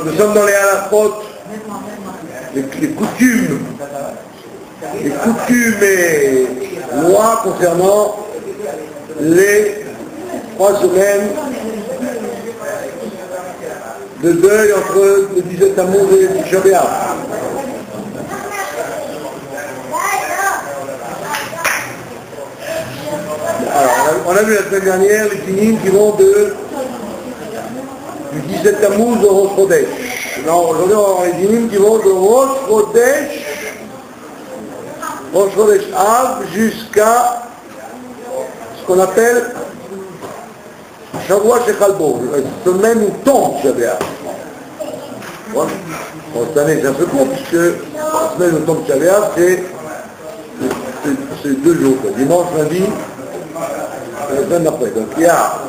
Nous sommes dans les halachot, les coutumes et lois concernant les 3 semaines de deuil entre le 17 Tammuz et le Tisha B'Av. Alors, on a vu la semaine dernière les dinim qui vont du 17 Tammuz au Rosh Chodesh. Non, aujourd'hui on va voir les dinim qui vont de Rosh Chodesh Av jusqu'à ce qu'on appelle Shavua Shechalbo, la semaine où tombe Tisha B'Av. Bon, cette année c'est un peu court puisque la semaine où tombe Tisha B'Av c'est 2 jours, quoi. Dimanche, lundi, la semaine d'après. Donc il y a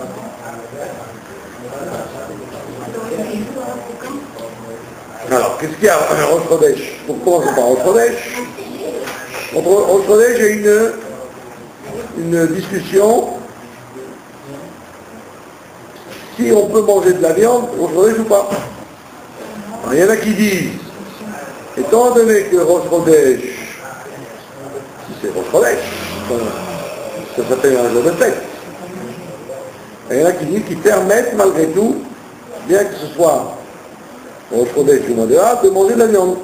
alors, qu'est-ce qu'il y a à Rosh Chodesh? On commence par Rosh Chodesh. Entre Rosh Chodesh, il y a une discussion si on peut manger de la viande Rosh Chodesh ou pas. Alors, il y en a qui disent, étant donné que Rosh Chodesh, si c'est Rosh Chodesh, ça s'appelle un jour de fête. Il y en a qui disent qu'ils permettent malgré tout, bien que ce soit Rosh Chodesh ou mois de Av, de manger de la viande.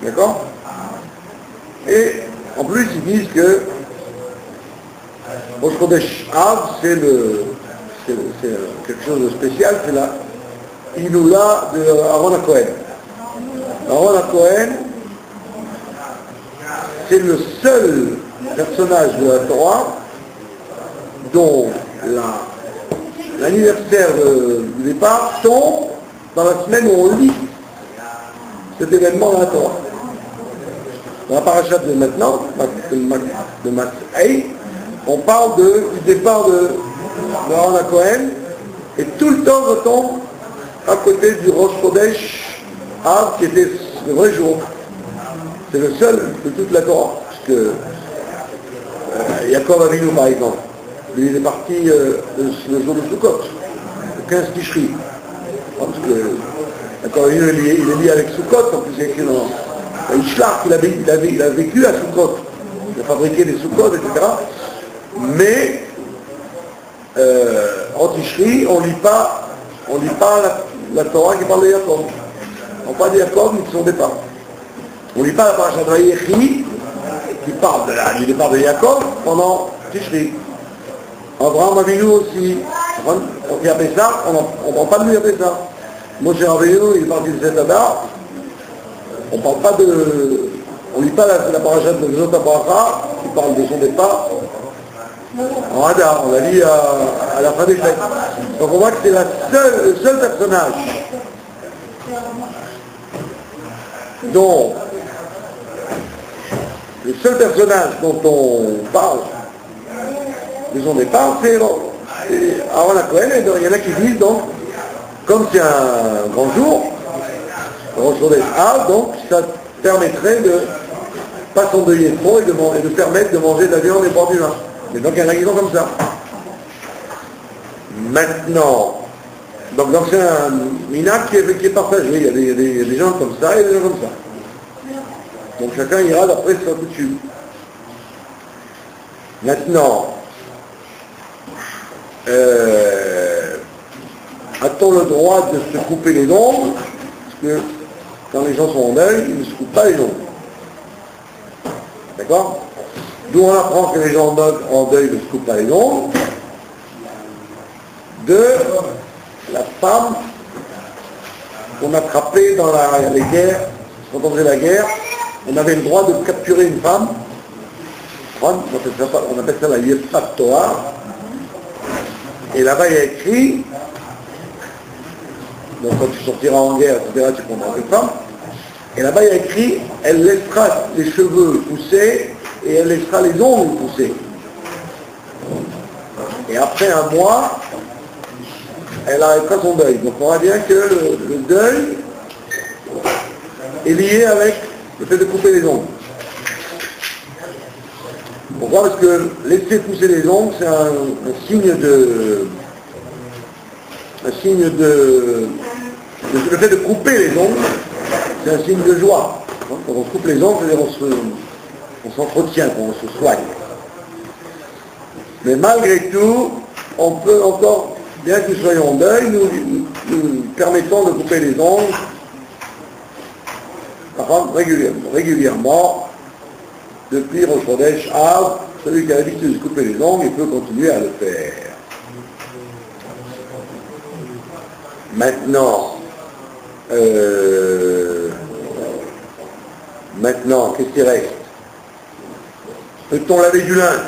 D'accord? Et en plus ils disent que Rosh Chodesh Av, c'est quelque chose de spécial, c'est la Iloula de Aaron HaKohen. Aaron HaKohen, c'est le seul personnage de la Torah dont l'anniversaire du départ tombe dans la semaine où on lit cet événement dans la Torah. Dans la paracha de maintenant, de Mas'ei, on parle du départ de Aaron HaKohen et tout le temps retombe à côté du Rosh Chodesh Av qui était le vrai jour. C'est le seul de toute la Torah. Parce que Yaakov Avinu, par exemple, lui, il est parti le jour de Sukkot, le 15 Tishri. Parce que Yaakov Avinu, il est lié avec Sukkot, en plus il y a écrit dans Ishlach, il a vécu à Sukkot. Il a fabriqué des Sukkot, etc. Mais en Tishri, on ne lit pas la Torah qui parle de Yaakov. On parle de Yaakov, mais de son départ. On ne lit pas la paracha de Vayechi qui parle du départ de Yaakov pendant Tishri. Abraham Avinu aussi. Quand il y a Pessah, on ne parle pas de lui à Pessah. Moshe Rabbeinu, il est parti de cet Adar. On ne parle pas on ne lit pas la paracha de Zot HaBracha qui parle de son départ en Adar. On la lit à la fin des fêtes. Donc on voit que c'est le seul personnage dont le seul personnage dont on parle de son départ, c'est Aaron HaKohen, et il y en a qui disent donc, comme c'est un grand jour, Rosh Chodesh Av, donc ça permettrait de pas s'endeuiller trop et de permettre de manger de la viande et boire du vin. Et donc il y en a qui sont comme ça. Maintenant, donc c'est un minhag qui est partagé, il y a des gens comme ça et des gens comme ça. Donc chacun ira d'après sa coutume. Maintenant, a-t-on le droit de se couper les ongles? Parce que quand les gens sont en deuil, ils ne se coupent pas les ongles. D'accord? D'où on apprend que les gens en deuil ne se coupent pas les ongles? De la femme qu'on attrapait dans les guerres, quand on faisait la guerre, on avait le droit de capturer une femme, on appelle ça la Yefat Torah, et là-bas il y a écrit, donc quand tu sortiras en guerre, etc., tu prendras une femme, et là-bas il y a écrit, elle laissera les cheveux pousser, et elle laissera les ongles pousser. Et après un mois, elle arrêtera son deuil. Donc on voit bien que le deuil est lié avec le fait de couper les ongles. Pourquoi? Parce que laisser pousser les ongles, c'est un signe de... Le fait de couper les ongles, c'est un signe de joie. Quand on coupe les ongles, c'est-à-dire on s'entretient, on se soigne. Mais malgré tout, on peut encore, bien que nous soyons en deuil, nous permettons de couper les ongles régulièrement depuis Rosh Chodesh Av. Celui qui a l'habitude de couper les ongles, il peut continuer à le faire. Maintenant, qu'est-ce qui reste? Peut-on laver du linge?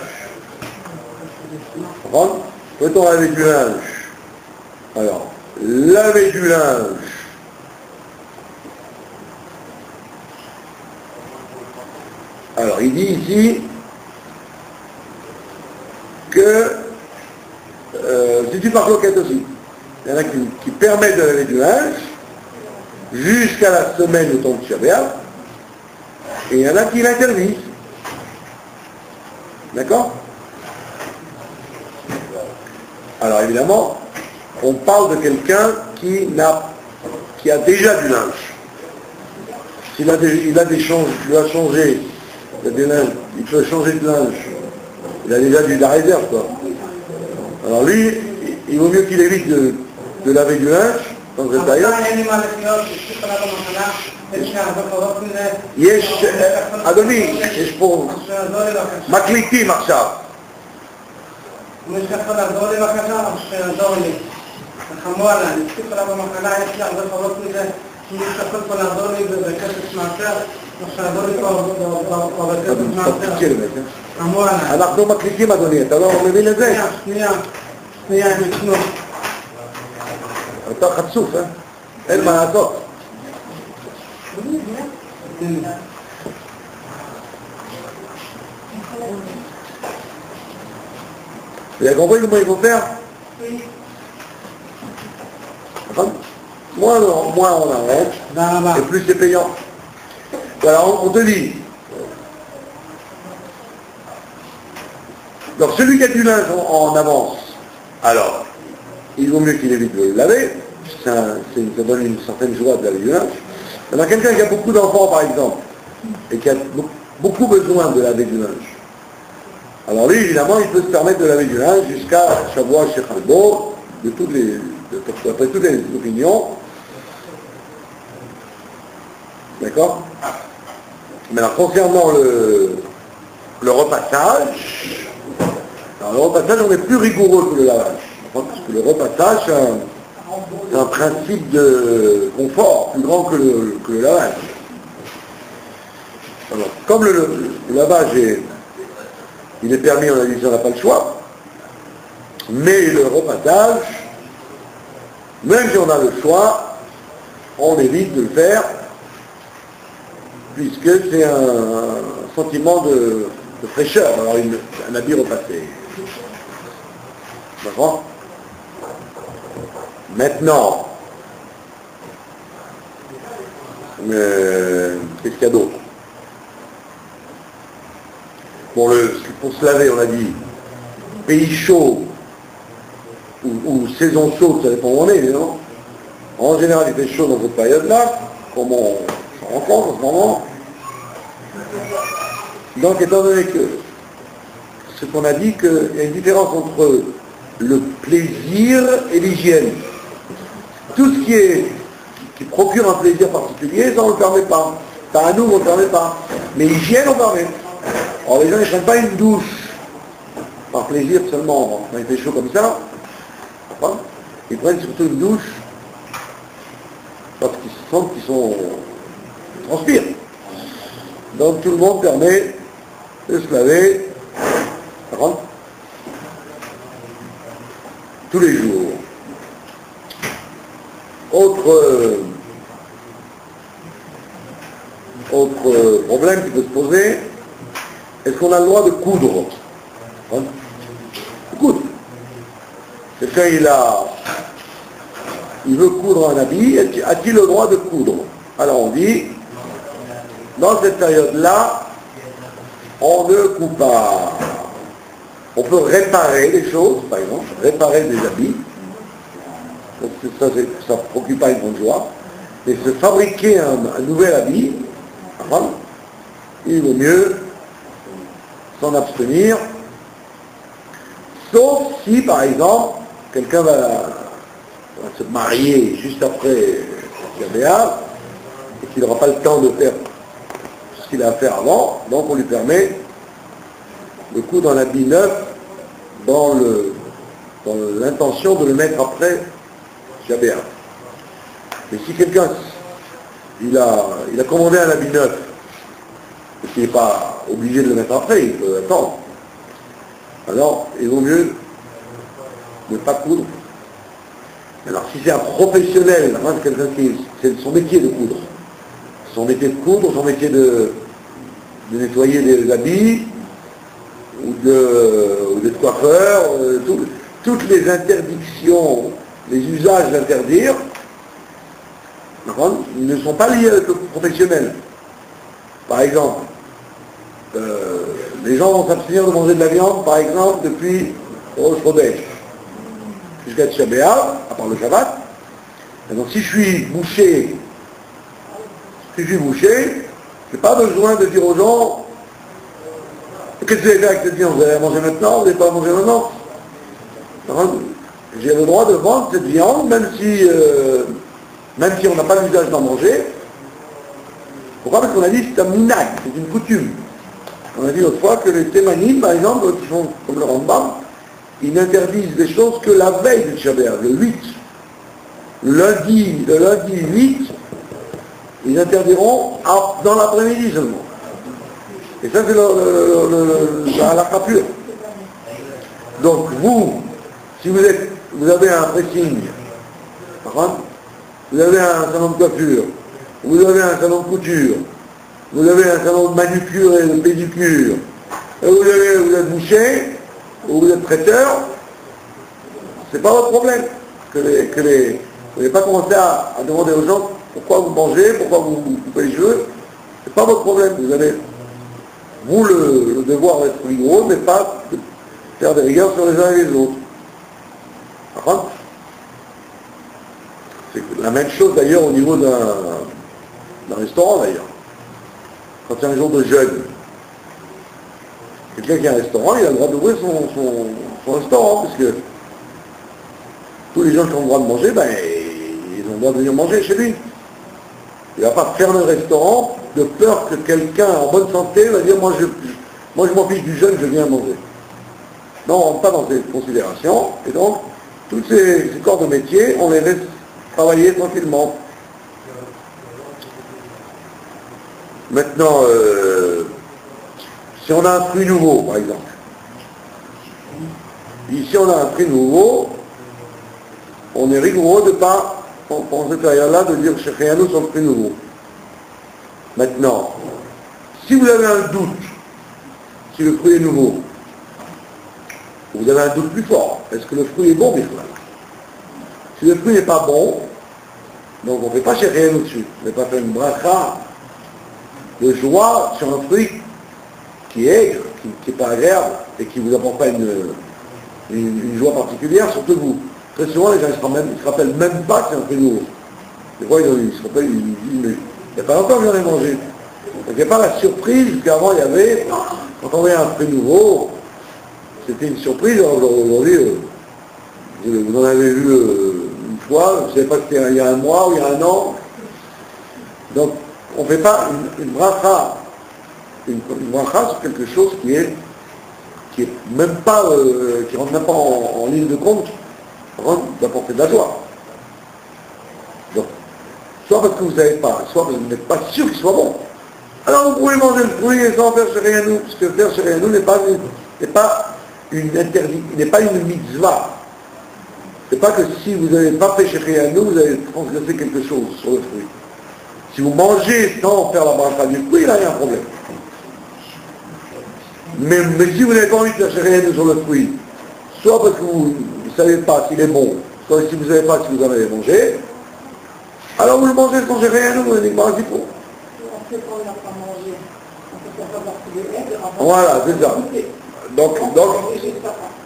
Peut-on laver du linge? Alors, laver du linge. Alors, il dit ici que c'est du marloquette aussi. Il y en a qui permettent de laver du linge jusqu'à la semaine de ton Shabbat, et il y en a qui l'interdisent. D'accord? Alors évidemment, on parle de quelqu'un qui a déjà du linge. S'il a changé, il peut changer de linge. Il a déjà de la réserve, quoi. Alors lui, il vaut mieux qu'il évite de laver du linge dans cette période. אדוני, יש פה מקליטים עכשיו. אם יש לך לעזור לי בבקשה, אז שיעזור לי. תחמו עליי, אני אספיק עליו במחלה, יש לי הרבה חובות מזה, אם יש לך פה לעזור לי בכסף מעשר, אז שיעזור לי פה בכסף מעשר. תחמו עליי. אנחנו מקליטים, אדוני, אתה לא מבין את זה? שנייה, הם ישנו. אתה חצוף, אין מה לעשות. Vous avez compris comment il faut faire? Oui. Moins on arrête, et plus c'est payant. Alors on te dit, donc celui qui a du linge en avance, alors il vaut mieux qu'il évite de le laver, ça donne une certaine joie de laver du linge. Alors quelqu'un qui a beaucoup d'enfants par exemple, et qui a beaucoup besoin de laver du linge, alors lui, évidemment, il peut se permettre de laver du linge jusqu'à Shavuot Shechalbo, d'après toutes les opinions. D'accord? Maintenant, concernant le repassage, alors le repassage, on est plus rigoureux que le lavage. Parce que le repassage, c'est un principe de confort plus grand que le lavage. Alors, comme le lavage il est permis, on a dit, on n'a pas le choix, mais le repassage, même si on a le choix, on évite de le faire, puisque c'est un sentiment de fraîcheur, alors un habit repassé. D'accord? Maintenant, qu'est-ce qu'il y a d'autre? Pour se laver, on a dit, pays chaud ou saison chaude, ça dépend où on est, non? En général, il fait chaud dans cette période-là, comme on s'en rend compte en ce moment. Donc, étant donné que ce qu'on a dit, qu'il y a une différence entre le plaisir et l'hygiène. Tout ce qui procure un plaisir particulier, ça on ne le permet pas. Ça à nous, on ne le permet pas. Mais l'hygiène, on permet. Alors les gens ne prennent pas une douche par plaisir seulement, quand il fait chaud comme ça, ils prennent surtout une douche parce qu'ils sentent qu'ils transpirent. Donc tout le monde permet de se laver tous les jours. Autre problème qui peut se poser, est-ce qu'on a le droit de coudre? Coudre. Quelqu'un il veut coudre un habit, a-t-il le droit de coudre? Alors on dit, dans cette période-là, on ne coupe pas. On peut réparer des choses, par exemple, réparer des habits. Donc ça ne procure pas une grande joie. Mais se fabriquer un nouvel habit, il vaut mieux s'en abstenir, sauf si, par exemple, quelqu'un va se marier juste après Shabbat et qu'il n'aura pas le temps de faire ce qu'il a à faire avant, donc on lui permet de coudre un habit neuf dans l'intention de le mettre après Shabbat. Mais si quelqu'un il a commandé un habit neuf et qu'il n'est pas obligé de le mettre après, il peut attendre, alors il vaut mieux ne pas coudre. Alors si c'est un professionnel, quelqu'un c'est son métier de coudre, son métier de coudre, son métier de nettoyer des habits, ou de coiffeur, toutes les interdictions, les usages d'interdire, ils ne sont pas liés avec le professionnel. Par exemple, les gens vont s'abstenir de manger de la viande, par exemple, depuis Rosh Chodesh jusqu'à Tisha B'Av, à part le Shabbat. Et donc si je suis bouché, je n'ai pas besoin de dire aux gens qu'est-ce que vous avez fait avec cette viande, vous allez la manger maintenant, vous n'allez pas la manger maintenant. J'ai le droit de vendre cette viande, même si on n'a pas l'usage d'en manger. Pourquoi? Parce qu'on a dit que c'est un minag, c'est une coutume. On a dit autrefois que les témanim, par exemple, qui font comme le Rambam, ils n'interdisent des choses que la veille du Shabbat, le 8. Le lundi 8, ils interdiront dans l'après-midi seulement. Et ça, c'est la halakha pure. Donc, si vous avez un pressing, vous avez un salon de coiffure, vous avez un salon de couture, vous avez un salon de manucure et de pédicure, et vous êtes boucher, ou vous êtes traiteur, c'est pas votre problème. Vous n'avez pas commencé à demander aux gens pourquoi vous mangez, pourquoi vous coupez les cheveux, c'est pas votre problème. Vous avez, le devoir d'être rigoureux, mais pas de faire des rigueurs sur les uns et les autres. Par contre, c'est la même chose d'ailleurs au niveau d'un restaurant d'ailleurs. Quand c'est un jour de jeûne, quelqu'un qui a un restaurant, il a le droit d'ouvrir son restaurant, parce que tous les gens qui ont le droit de manger, ils ont le droit de venir manger chez lui. Il ne va pas fermer le restaurant de peur que quelqu'un en bonne santé va dire moi je m'en fiche du jeûne, je viens manger. Non, on ne rentre pas dans ces considérations, et donc tous ces corps de métier, on les laisse travailler tranquillement. Maintenant, si on a un fruit nouveau, par exemple, ici on a un fruit nouveau, on est rigoureux de ne pas, pendant cette période-là, de dire Shecheyanu sur le fruit nouveau. Maintenant, si vous avez un doute, si le fruit est nouveau, vous avez un doute plus fort, est-ce que le fruit est bon, Birla? Si le fruit n'est pas bon, donc on ne fait pas Shecheyanu dessus, on ne fait pas faire une bracha de joie sur un fruit qui est aigre, qui n'est pas agréable, et qui ne vous apporte pas une joie particulière, surtout vous. Très souvent, les gens ne se rappellent même pas que c'est un fruit nouveau. Des fois, ils se rappellent, ils disent, mais il n'y a pas longtemps que j'en ai mangé. Donc il n'y a pas la surprise qu'avant il y avait, quand on voyait un fruit nouveau, c'était une surprise. Aujourd'hui, vous en avez vu une fois, je ne savez pas si c'était il y a un mois ou il y a un an. Donc, on ne fait pas une bracha sur quelque chose qui est même pas, qui rentre même pas en ligne de compte, d'apporter de la joie. Donc, soit parce que vous ne savez pas, soit parce que vous n'êtes pas sûr qu'il soit bon. Alors vous pouvez manger le fruit et sans faire Shecheyanu, parce que faire Shecheyanu n'est pas une mitzvah. C'est pas que si vous n'avez pas fait Shecheyanu, vous avez transgressé quelque chose sur le fruit. Si vous mangez sans faire la bracha du fruit, là il y a un problème. Mais si vous n'avez pas envie de faire Shecheyanu sur le fruit, soit parce que vous ne savez pas s'il est bon, soit si vous ne savez pas si vous en avez mangé, alors vous le mangez sans Shecheyanu, vous n'avez pas un petit peu. On ne sait pas, on n'a pas mangé. On ne peut pas Voilà, c'est ça. Donc,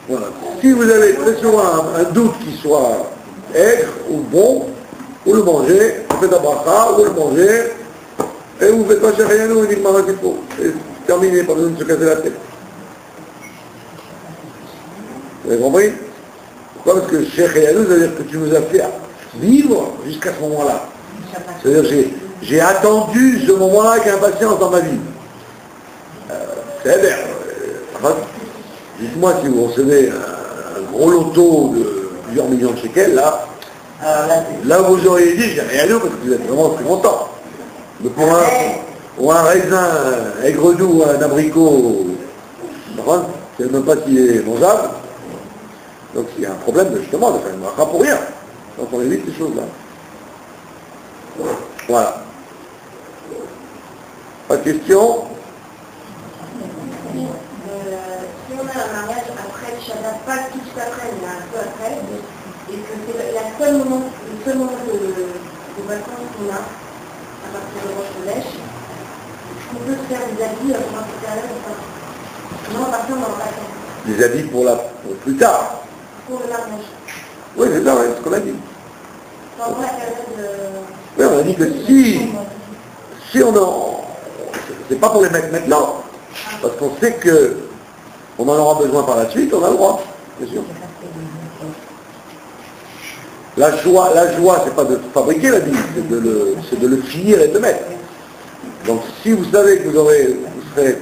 voilà. Si vous avez très souvent un doute qui soit aigre ou bon, vous le mangez, vous faites un bracha, vous le mangez, et vous ne faites pas rien ou uniquement un petit peu. C'est terminé, pas besoin de se casser la tête. Vous avez compris? Pourquoi? Parce que Cheikh Yanou, c'est-à-dire que tu nous as fait vivre jusqu'à ce moment-là. C'est-à-dire j'ai attendu ce moment-là avec impatience dans ma vie. C'est bien. Dites-moi si vous recevez un gros loto de plusieurs millions de shekels, là vous auriez dit, j'ai rien eu parce que vous êtes vraiment très content. Mais pour un raisin aigre-doux, un abricot, je ne sais même pas s'il est mangeable. Donc il y a un problème justement de faire une bracha pour rien. Donc on évite ces choses-là. Voilà. Pas de question? Si on a un mariage après le Shabbat, pas tout de suite après, mais un peu après, et que c'est le seul moment de vacances qu'on a, à partir de Rosh Chodesh, on peut se faire des habits pour un peu période ou pas? Non, à partir de vacances. Des habits pour plus tard. Pour le mariage. Oui, c'est ça, c'est ce qu'on a dit. Pendant la période Oui, on a dit que si on en... C'est pas pour les mettre maintenant, parce qu'on sait que on en aura besoin par la suite, on a le droit, bien sûr. La joie, c'est pas de fabriquer l'habit, c'est de le finir et de le mettre. Donc si vous savez que vous serez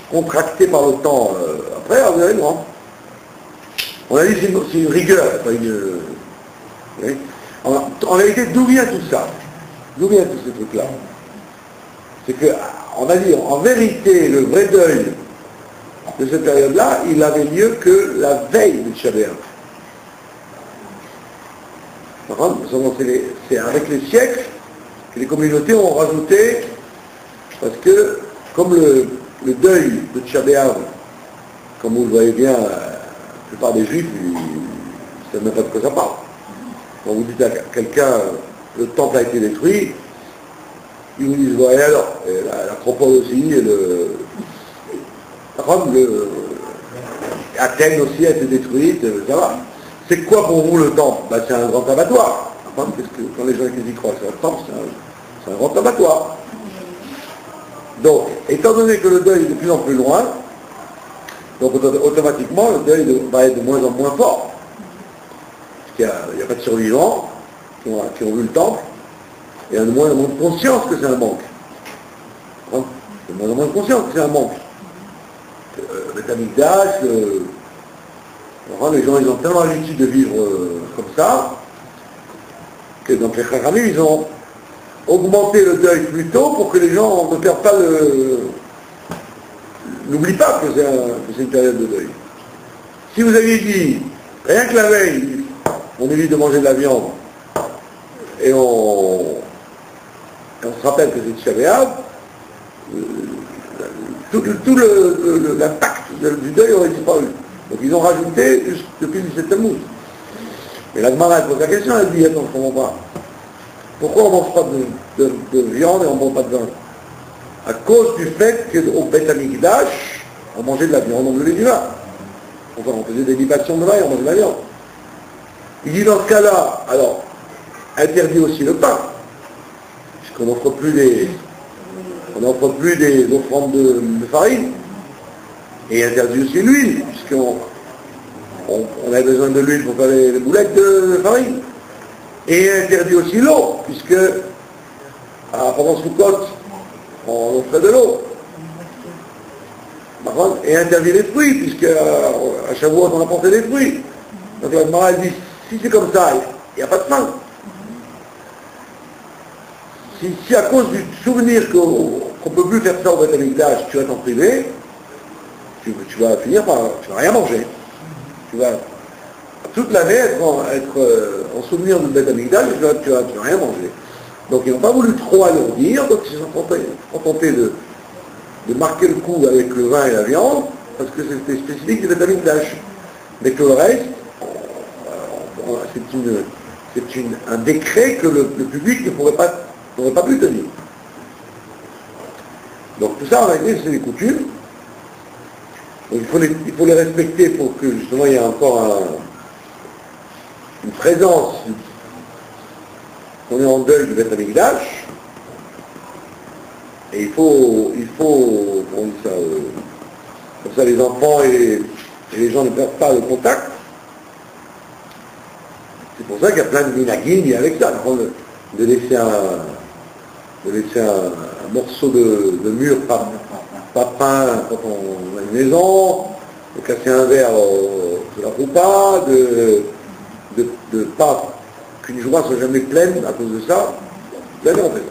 contracté par le temps après, vous avez le droit. On a dit c'est une rigueur, pas une... Oui. En réalité, d'où vient tout ça? D'où vient tous ces trucs-là? C'est que, on a dit, en vérité, le vrai deuil de cette période-là, il avait lieu que la veille du Shabbat. C'est avec les siècles que les communautés ont rajouté, parce que, comme le deuil de Shabbat, comme vous le voyez bien, la plupart des Juifs, ils ne savent même pas de quoi ça parle. Quand vous dites à quelqu'un, le temple a été détruit, ils vous disent, ouais alors, l'Acropole aussi, Athènes aussi a été détruite, ça va. C'est quoi pour vous le temple? C'est un grand abattoir. Parce que quand les gens y croient, c'est un temple, c'est un grand abattoir. Donc, étant donné que le deuil est de plus en plus loin, donc automatiquement, le deuil va être de moins en moins fort. Parce qu'il n'y a pas de survivants qui ont vu le temple, et il y a de moins en moins de conscience que c'est un manque. Il y a de moins en moins de conscience que c'est un manque. Le Beth Amikdash, les gens ils ont tellement l'habitude de vivre comme ça, que donc les Chachamim, ils ont augmenté le deuil plus tôt pour que les gens ne perdent pas n'oublient pas que c'est une période de deuil. Si vous aviez dit, rien que la veille, on évite de manger de la viande, et on se rappelle que c'est Shabbat, tout l'impact du deuil aurait disparu. Donc ils ont rajouté depuis le 17 Tammuz. Mais la Gemara pose la question, elle dit, attends, je ne comprends pas. Pourquoi on ne mange pas de viande et on ne mange pas de vin? À cause du fait qu'au Beth Amikdash, on mangeait de la viande, on buvait du vin. Enfin, on faisait des libations de vin et on mangeait de la viande. Il dit dans ce cas-là, alors, interdit aussi le pain, puisqu'on n'offre plus des offrandes de farine, et interdit aussi l'huile, puisqu'on a besoin de l'huile pour faire les boulettes de farine, et interdit aussi l'eau, puisque pendant Soukot, on offrait de l'eau, et interdit les fruits, puisque à Shavuot on apportait des fruits. Donc la Gemara dit, si c'est comme ça, il n'y a pas de pain. Si à cause du souvenir qu'on ne peut plus faire ça au Beth Amikdash, tu vas t'en priver, tu vas finir par... tu vas rien manger. Tu vas toute l'année être en souvenir du Beth Amikdash et tu vas rien manger. Donc ils n'ont pas voulu trop alourdir, donc ils se sont contentés de marquer le coup avec le vin et la viande, parce que c'était spécifique du Beth Amikdash. Mais que le reste, c'est un décret que le public n'aurait pas pu tenir. Donc tout ça, en réalité, c'est des coutumes. Donc il faut les respecter pour que justement il y ait encore une présence, qu'on est en deuil du Beth Amikdash. Et il faut, on dit ça, comme ça les enfants et les gens ne perdent pas le contact. C'est pour ça qu'il y a plein de minagim avec ça, de laisser un morceau de mur pas peint quand on a une maison, de casser un verre sur la roupa, de pas qu'une joie soit jamais pleine à cause de ça. Jamais on fait ça.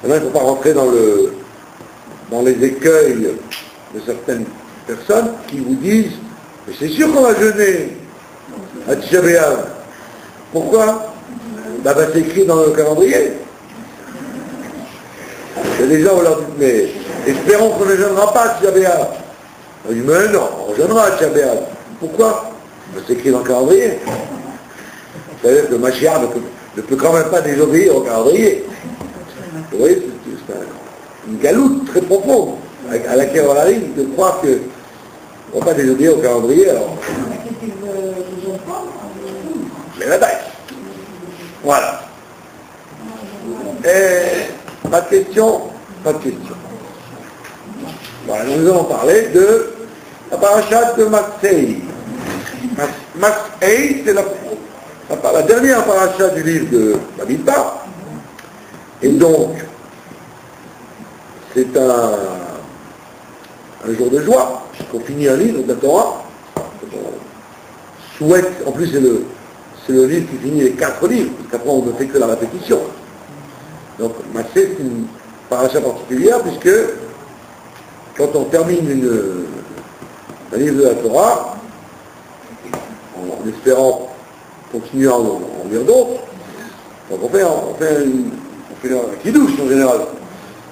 Maintenant, il ne faut pas rentrer dans les écueils de certaines personnes qui vous disent « Mais c'est sûr qu'on va jeûner à Tisha B'Av. » Pourquoi? Ben, c'est écrit dans le calendrier. Il y a des gens, on leur dit « Mais espérons qu'on ne jeûnera pas à Tisha B'Av. » On dit « Mais non, on jeûnera à Tisha B'Av. » Pourquoi? Ben, c'est écrit dans le calendrier. C'est-à-dire que Mashiach ne peut quand même pas désobéir au calendrier. Vous voyez, c'est une galoute très profonde à laquelle on arrive de croire qu'on ne va pas désobéir au calendrier. Alors. Mais la taille. Voilà. Et, pas de question? Pas de question. Voilà, nous allons parler de la parashat de Matsei. Matsei, c'est la dernière parashat du livre de Bamidbar. Et donc, c'est un jour de joie, puisqu'on finit un livre de la Torah. On souhaite, en plus c'est le livre qui finit les 4 livres, parce qu'après on ne fait que la répétition. Donc, Massé, c'est une paracha particulière, puisque quand on termine un livre de la Torah, en espérant continuer à en lire d'autres, donc on fait un kidouche en général.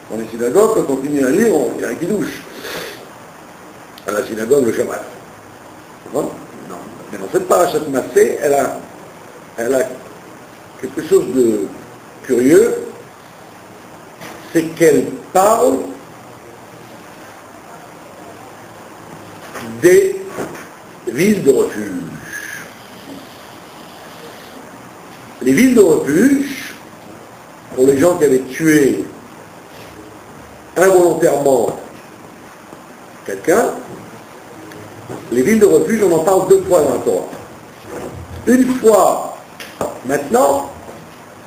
Dans les synagogues, quand on finit un livre, on fait un kidouche. À la synagogue, le Shabbat. Non. Mais dans cette parashat Massé, elle a quelque chose de curieux, c'est qu'elle parle des villes de refuge. Les villes de refuge, pour les gens qui avaient tué involontairement quelqu'un, les villes de refuge, on en parle 2 fois dans la Torah. Une fois maintenant,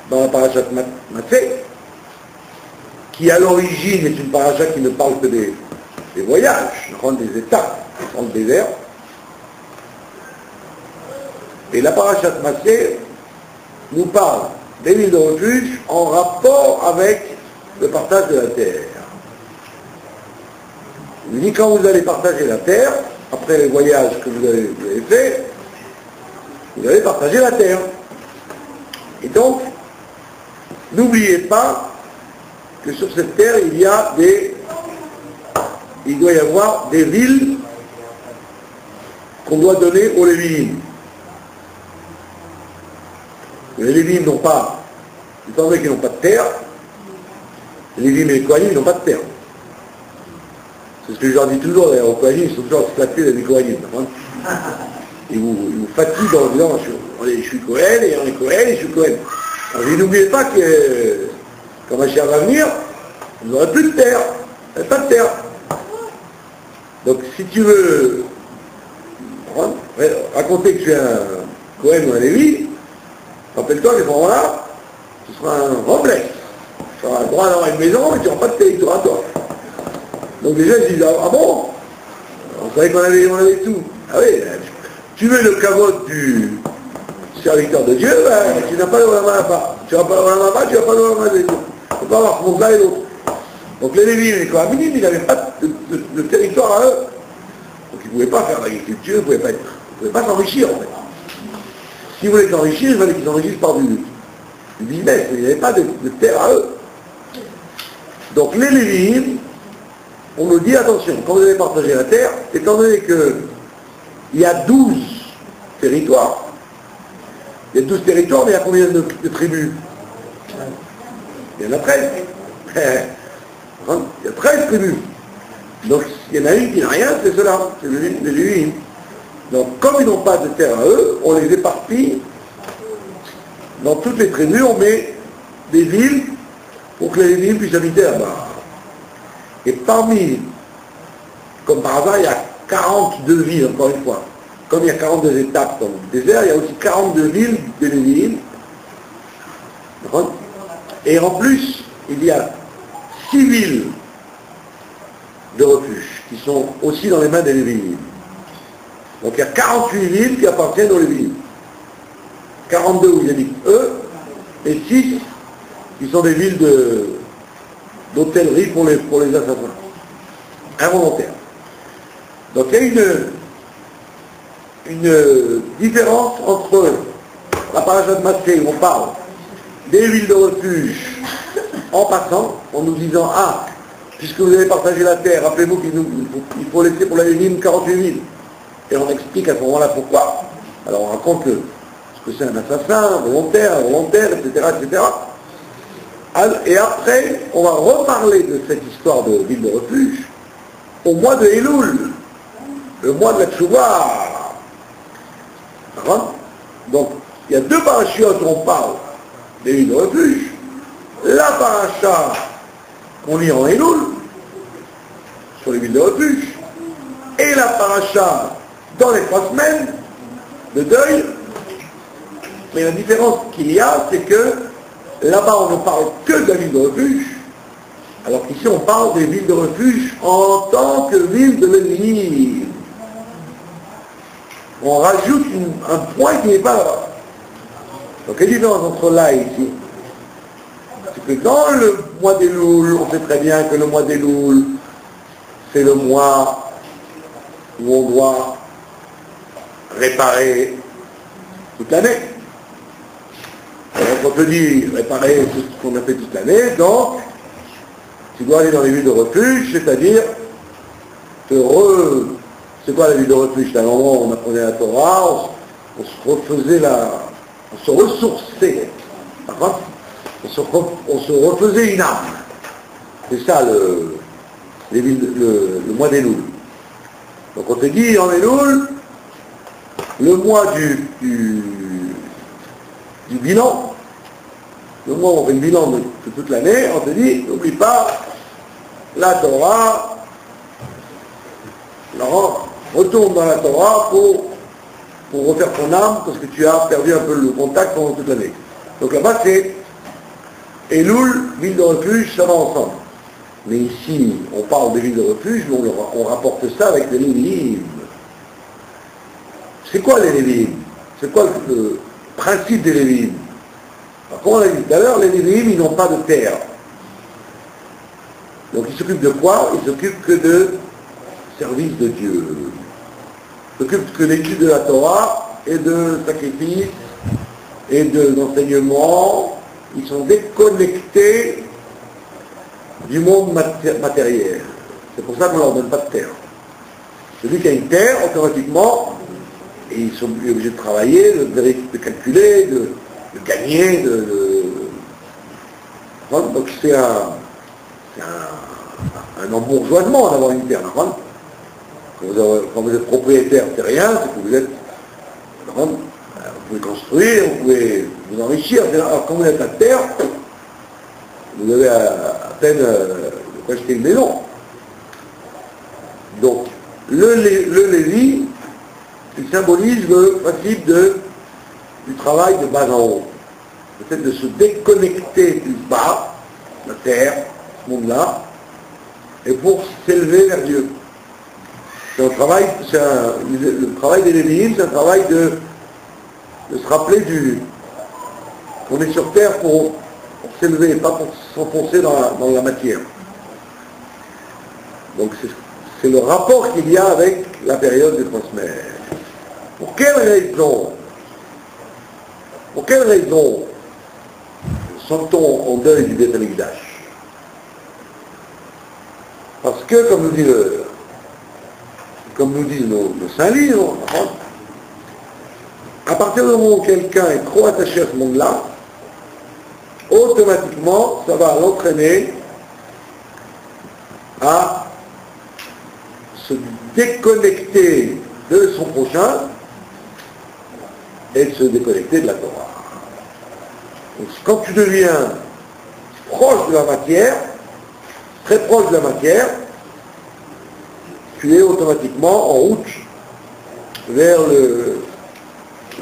dans la parashat Massé, qui à l'origine est une parashat qui ne parle que des voyages, des étapes dans le désert. Et la parashat Massé nous parle des villes de refuge en rapport avec le partage de la terre. Il dit quand vous allez partager la terre, après les voyages que vous avez faits, vous allez partager la terre. Et donc, n'oubliez pas que sur cette terre, il doit y avoir des villes qu'on doit donner aux Lévi'im. Les Lévi'im n'ont pas, étant donné qu'ils n'ont pas de terre, les Lévi'im et les Kohanim n'ont pas de terre. C'est ce que je leur dis toujours, d'ailleurs, aux Kohanim, ils sont toujours exploités des Kohanim. Ils vous fatiguent en disant, je suis Kohen, et on est Kohen, et je suis Kohen. Alors, n'oubliez pas que, quand Mashiach va venir, vous n'aurez plus de terre. Il n'y a pas de terre. Donc, si tu veux raconter que tu es un Kohen ou un Lévi, rappelle-toi qu'à ce moment-là, tu seras un remblai. Tu auras le droit d'avoir une maison, mais tu n'auras pas de territoire à toi. Donc les gens ils disent, ah bon, on savait qu'on avait tout. Ah oui, tu veux le kavod du serviteur de Dieu, ben, tu n'as pas le Olamaba. Tu n'as pas le Olamaba, tu n'as pas le Olamaba. Tu ne peux pas avoir mon gars et l'autre. Donc les Lévi'im et les Kohanim, ils n'avaient pas de territoire à eux. Donc ils ne pouvaient pas faire l'agriculture, ils ne pouvaient pas s'enrichir en fait. S'ils voulaient s'enrichir, il fallait qu'ils s'enrichissent par du business, mais il n'y avait pas de terre à eux. Donc les Lévi'im, on nous dit, attention, quand vous allez partager la terre, étant donné qu'il y a 12 territoires, il y a 12 territoires, mais il y a combien de tribus? Il y en a 13. Il y a 13 tribus. Donc il y en a une qui n'a rien, c'est cela, c'est les Lévites. Donc comme ils n'ont pas de terre à eux, on les éparpille. Dans toutes les tribus, on met des villes pour que les Lévites puissent habiter là-bas. Et parmi, comme par hasard, il y a 42 villes, encore une fois. Comme il y a 42 étapes dans le désert, il y a aussi 42 villes de Lévites. Et en plus, il y a 6 villes de refuge qui sont aussi dans les mains des Lévites. Donc il y a 48 villes qui appartiennent aux Lévites. 42 où ils habitent eux, et 6 qui sont des villes d'hôtellerie pour les assassins. Involontaires. Donc il y a une différence entre la paracha de Matthieu où on parle des villes de refuge en passant, en nous disant « Ah, puisque vous avez partagé la terre, rappelez-vous qu'il faut laisser pour la Lévime 48 villes. » Et on explique à ce moment-là pourquoi. Alors on raconte ce que c'est un assassin, volontaire, etc., etc. Et après, on va reparler de cette histoire de ville de refuge au mois de Elul, le mois de la Tchouva. Donc, il y a 2 parachutes où on parle des villes de refuge. La paracha qu'on lit en Elul, sur les villes de refuge, et la paracha dans les 3 semaines de deuil. Mais la différence qu'il y a, c'est que là-bas, on ne parle que de la ville de refuge, alors qu'ici, on parle des villes de refuge en tant que ville de l'Église. On rajoute un point qui n'est pas là. Donc, quelle différence entre là et ici? C'est que dans le mois d'Elul, on sait très bien que le mois d'Elul, c'est le mois où on doit réparer toute l'année. Alors on peut dire réparer tout ce qu'on a fait toute l'année, donc tu dois aller dans les villes de refuge, c'est-à-dire c'est quoi la ville de refuge? C'est un endroit où on apprenait la Torah, on se ressourçait. On se refaisait une âme. C'est ça le mois d'Elul. Donc on te dit en Elul, le mois du bilan, le mois où on fait le bilan de toute l'année, on te dit, n'oublie pas la Torah, alors retourne dans la Torah pour refaire ton âme, parce que tu as perdu un peu le contact pendant toute l'année. Donc là-bas c'est Elul, ville de refuge, ça va ensemble. Mais ici, on parle des villes de refuge, mais on rapporte ça avec les Lévites. C'est quoi les Lévites? C'est quoi le principe des Lévites? Alors, comme on l'a dit tout à l'heure, les Lévites, ils n'ont pas de terre. Donc ils s'occupent de quoi? Ils s'occupent que de service de Dieu. Ils s'occupent que d'étude de la Torah et de sacrifice et d'enseignement. Ils sont déconnectés du monde matériel. C'est pour ça qu'on ne leur donne pas de terre. Celui qui a une terre, automatiquement, et ils sont obligés de travailler, de calculer, de gagner, donc c'est un embourgeoisement d'avoir une terre. Quand vous êtes propriétaire terrien, c'est que vous êtes... Vous pouvez construire, vous pouvez vous enrichir. Alors quand vous êtes à terre, vous avez à peine de quoi acheter une maison. Donc, le Lévi, il symbolise le principe du travail de bas en haut. Le fait de se déconnecter du bas, la terre, ce monde-là, et pour s'élever vers Dieu. C'est un travail, le travail des Lévites, c'est un travail de se rappeler qu'on est sur terre pour s'élever, pas pour s'enfoncer dans la matière. Donc c'est le rapport qu'il y a avec la période des 3 semaines. Pour quelle raison sont-on en deuil du Beth Amikdash? Parce que, comme nous disent nos saints livres, à partir du moment où quelqu'un est trop attaché à ce monde-là, automatiquement, ça va l'entraîner à se déconnecter de son prochain et de se déconnecter de la Torah. Donc, quand tu deviens proche de la matière, très proche de la matière, tu es automatiquement en route vers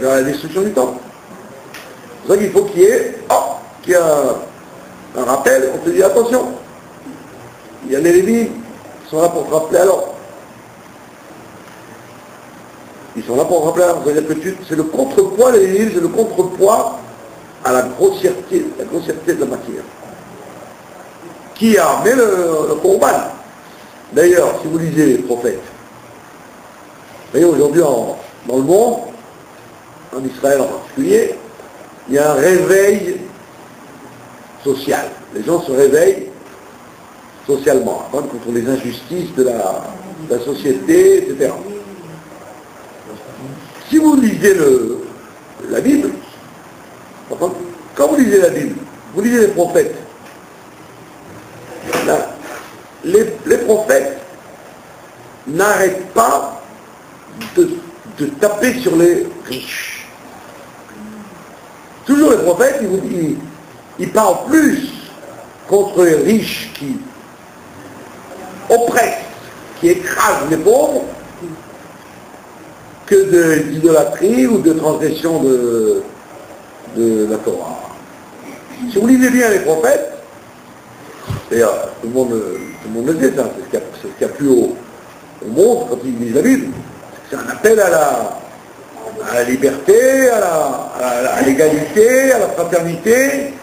la destruction du temps. C'est pour ça qu'il faut qu'il y ait un rappel, on te dit attention, il y a les Lévites qui sont là pour te rappeler alors. Ils sont là pour te rappeler alors, c'est-à-dire que c'est le contrepoids, les Lévites, c'est le contrepoids à la grossièreté de la matière. Qui a amené le combat. D'ailleurs, si vous lisez les prophètes, vous voyez aujourd'hui dans le monde, en Israël en particulier, il y a un réveil social. Les gens se réveillent socialement, à contre les injustices de la société, etc. Si vous lisez la Bible, quand vous lisez la Bible, vous lisez les prophètes, les prophètes n'arrêtent pas de taper sur les riches. Toujours les prophètes, ils parlent plus contre les riches qui oppressent, qui écrasent les pauvres, que d'idolâtrie ou de transgression de la Torah. Si vous lisez bien les prophètes, d'ailleurs, tout le monde le sait, ça, c'est ce qu'il y a plus au monde quand ils lisent la Bible. C'est un appel à la liberté, à l'égalité, à la fraternité,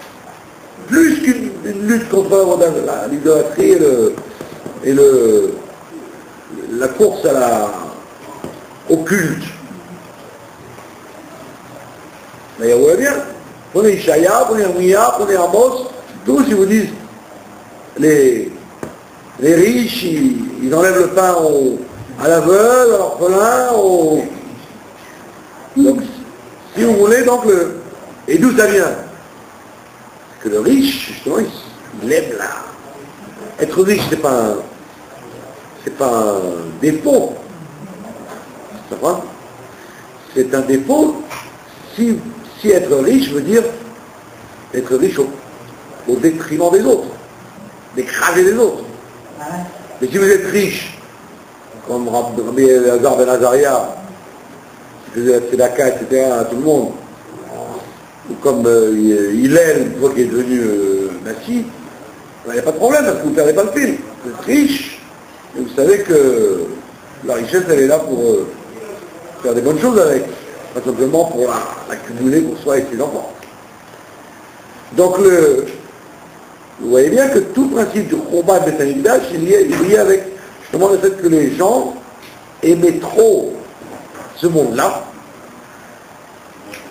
plus qu'une lutte contre l'idolâtrie et la course au culte. Mais vous voyez bien, prenez Ishaïa, prenez Armia, prenez Amos, tous ils vous disent les riches, ils enlèvent le pain à l'aveugle, à l'orphelin, Donc, si vous voulez, donc et d'où ça vient? Parce que le riche, justement, il aime être riche, c'est pas un défaut. Ça va? C'est un défaut si être riche veut dire être riche au détriment des autres, d'écraser les autres. Mais si vous êtes riche, comme Rabbi Elazar ben Azaria, qui faisait la tzedaka, etc., à tout le monde, ou comme Hillel, une fois qu'il est devenu Nassi, il n'y a pas de problème, parce que vous ne perdez pas le fil. Vous êtes riche, et vous savez que la richesse, elle est là pour faire des bonnes choses avec, pas simplement pour l'accumuler pour soi et ses enfants. Donc vous voyez bien que tout principe du combat de Beth Amikdash est lié avec justement le fait que les gens aimaient trop ce monde-là,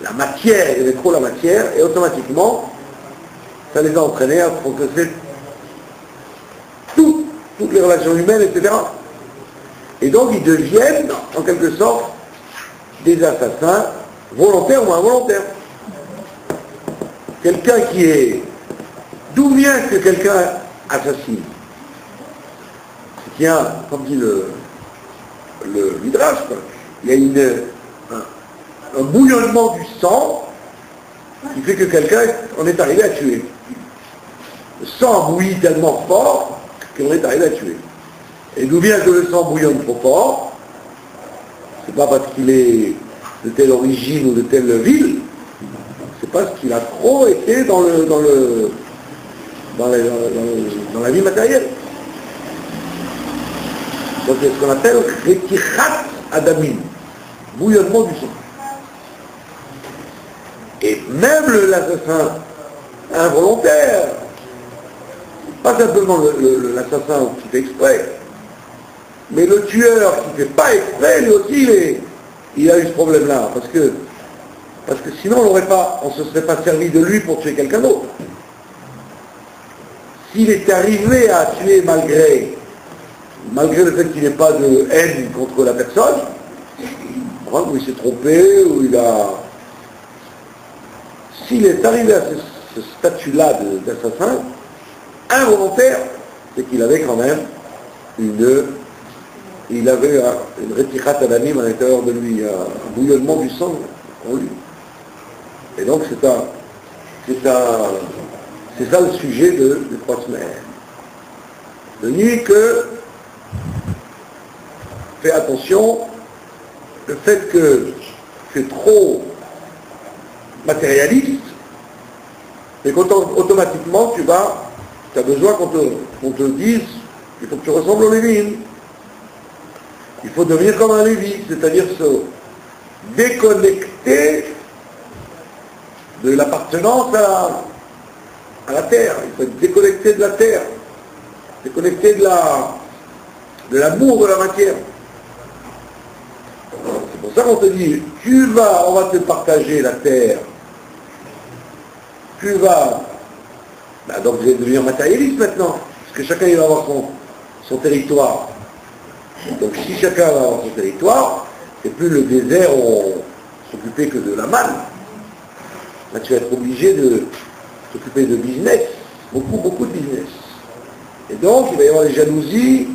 la matière, ils aimaient trop la matière, et automatiquement, ça les a entraînés à progresser toutes les relations humaines, etc. Et donc ils deviennent, en quelque sorte, des assassins, volontaires ou involontaires. Quelqu'un qui est... D'où vient que quelqu'un assassine? Il y a, comme dit le Midrash, il y a un bouillonnement du sang qui fait que quelqu'un en est arrivé à tuer. Le sang bouillit tellement fort qu'on est arrivé à tuer. Et d'où vient que le sang bouillonne trop fort? C'est pas parce qu'il est de telle origine ou de telle ville, c'est parce qu'il a trop été dans la vie matérielle. Donc c'est ce qu'on appelle Retichat Adamim, bouillonnement du sang. Et même l'assassin involontaire, pas simplement l'assassin qui fait exprès, mais le tueur qui ne fait pas exprès, lui aussi, il a eu ce problème-là, parce que sinon on ne se serait pas servi de lui pour tuer quelqu'un d'autre. S'il est arrivé à tuer malgré le fait qu'il n'ait pas de haine contre la personne, où il s'est trompé, où il a... S'il est arrivé à ce statut-là d'assassin, involontaire, c'est qu'il avait quand même il avait une rétichat anonyme à l'intérieur de lui, un bouillonnement du sang en lui. Et donc c'est ça le sujet des 3 semaines. De nuit que, fais attention, le fait que tu es trop matérialiste, et qu'automatiquement tu as besoin qu'on te dise qu'il faut que tu ressembles aux Lévines. Il faut devenir comme un Lévi, c'est-à-dire se déconnecter de l'appartenance à la terre. Il faut être déconnecté de la terre, déconnecté de l'amour de la matière. C'est pour ça qu'on te dit, on va te partager la terre. Donc vous allez devenir matérialiste maintenant, parce que chacun il va avoir son territoire. Donc si chacun va avoir son territoire, c'est plus le désert s'occuper que de la manne. Là tu vas être obligé de s'occuper de business, beaucoup de business. Et donc il va y avoir des jalousies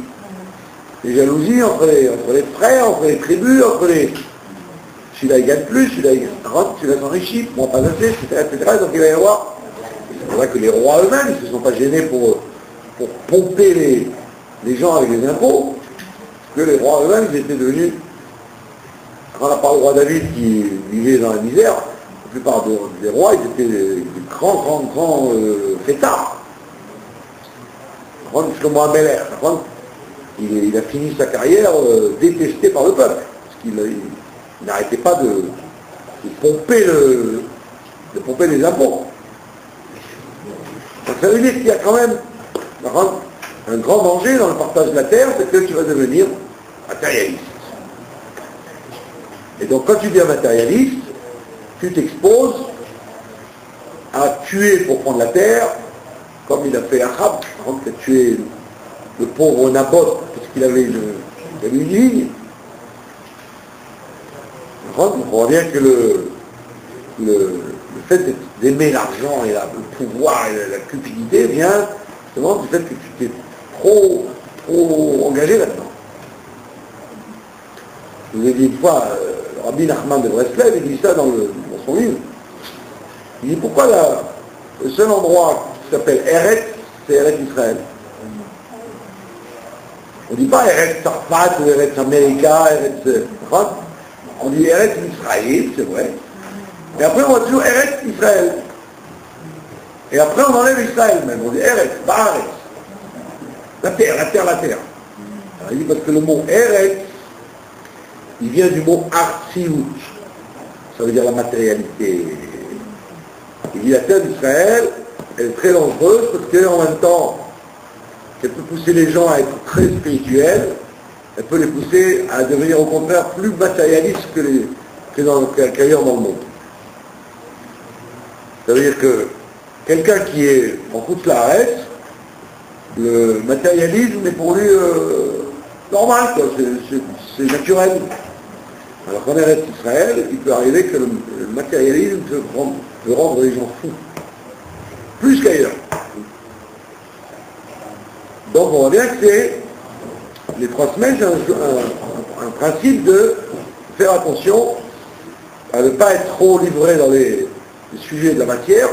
entre les frères, entre les tribus, entre les... Celui-là il gagne plus, celui-là il rentre, celui-là s'enrichit, moi pas assez, etc. Donc il va y avoir... C'est vrai que les rois eux-mêmes, ils ne se sont pas gênés pour pomper les gens avec les impôts, que les rois eux-mêmes, ils étaient devenus... Quand on a parlé au roi David qui vivait dans la misère, la plupart des rois, ils étaient des grands fêtards. Comme Mohamed, il a fini sa carrière détesté par le peuple, parce qu'il n'arrêtait pas de pomper les impôts. Donc ça veut dire qu'il y a quand même un grand danger dans le partage de la terre, c'est que tu vas devenir matérialiste. Et donc quand tu deviens matérialiste, tu t'exposes à tuer pour prendre la terre, comme il a fait Achab, qui a tué le pauvre Naboth, parce qu'il avait une ligne. On voit bien que le fait d'aimer l'argent et le pouvoir et la cupidité vient justement du fait que tu t'es trop engagé là-dedans. Je vous ai dit une fois, Rabbi Nachman de Breslev, il dit ça dans son livre. Il dit pourquoi le seul endroit qui s'appelle Eretz, c'est Eretz Israël. On ne dit pas Eretz Sarfat ou Eretz America, Eretz France. On dit Eretz Israël, c'est vrai. Et après on voit toujours Eretz Israël. Et après on enlève Israël même. On dit Eretz, Baaretz. La terre. Alors, il dit parce que le mot Eretz, il vient du mot Artsiout. Ça veut dire la matérialité. Il dit la terre d'Israël, elle est très dangereuse parce qu'en même temps, elle peut pousser les gens à être très spirituels, elle peut les pousser à devenir au contraire plus matérialistes qu'ailleurs dans le monde. Ça veut dire que quelqu'un qui est en route la arrête, le matérialisme est pour lui normal, quoi. C'est naturel. Alors qu'en Eretz Israël, il peut arriver que le matérialisme peut rendre les gens fous. Plus qu'ailleurs. Donc on voit bien que les 3 semaines, c'est un principe de faire attention à ne pas être trop livré dans les sujets de la matière,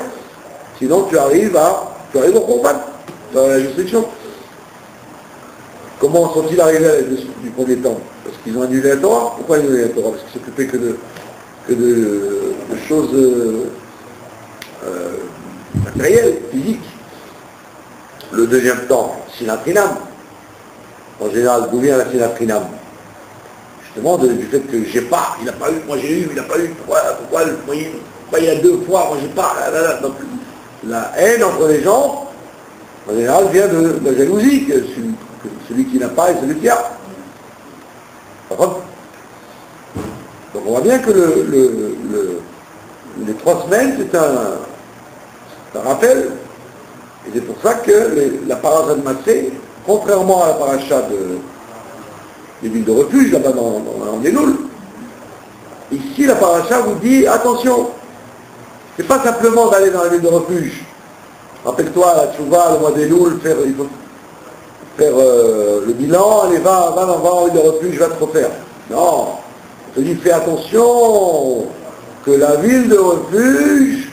sinon tu arrives au combat, dans la destruction. Comment sont-ils arrivés à la destruction du premier temps? Parce qu'ils ont annulé la Torah. Pourquoi ils ont annulé la Torah? Parce qu'ils s'occupaient que de choses matérielles, physiques. Le deuxième temps, Sinatrinam. En général, d'où vient la Sinatrinam? Justement, du fait que j'ai pas, il n'a pas eu, moi j'ai eu, il n'a pas eu, pourquoi il y a 2 fois, moi j'ai pas, Donc, la haine entre les gens, en général, vient de la jalousie, que celui qui n'a pas et celui qui a. Donc on voit bien que les 3 semaines, c'est un rappel. Et c'est pour ça que la paracha de Massé, contrairement à la paracha des villes de refuge, là-bas dans Elul, ici la paracha vous dit, attention, c'est pas simplement d'aller dans la ville de refuge. Rappelle-toi, la tchouva, le mois d'Elul, faire le bilan, allez, va en ville de refuge, va te refaire. Non, on te dit, fais attention, que la ville de refuge,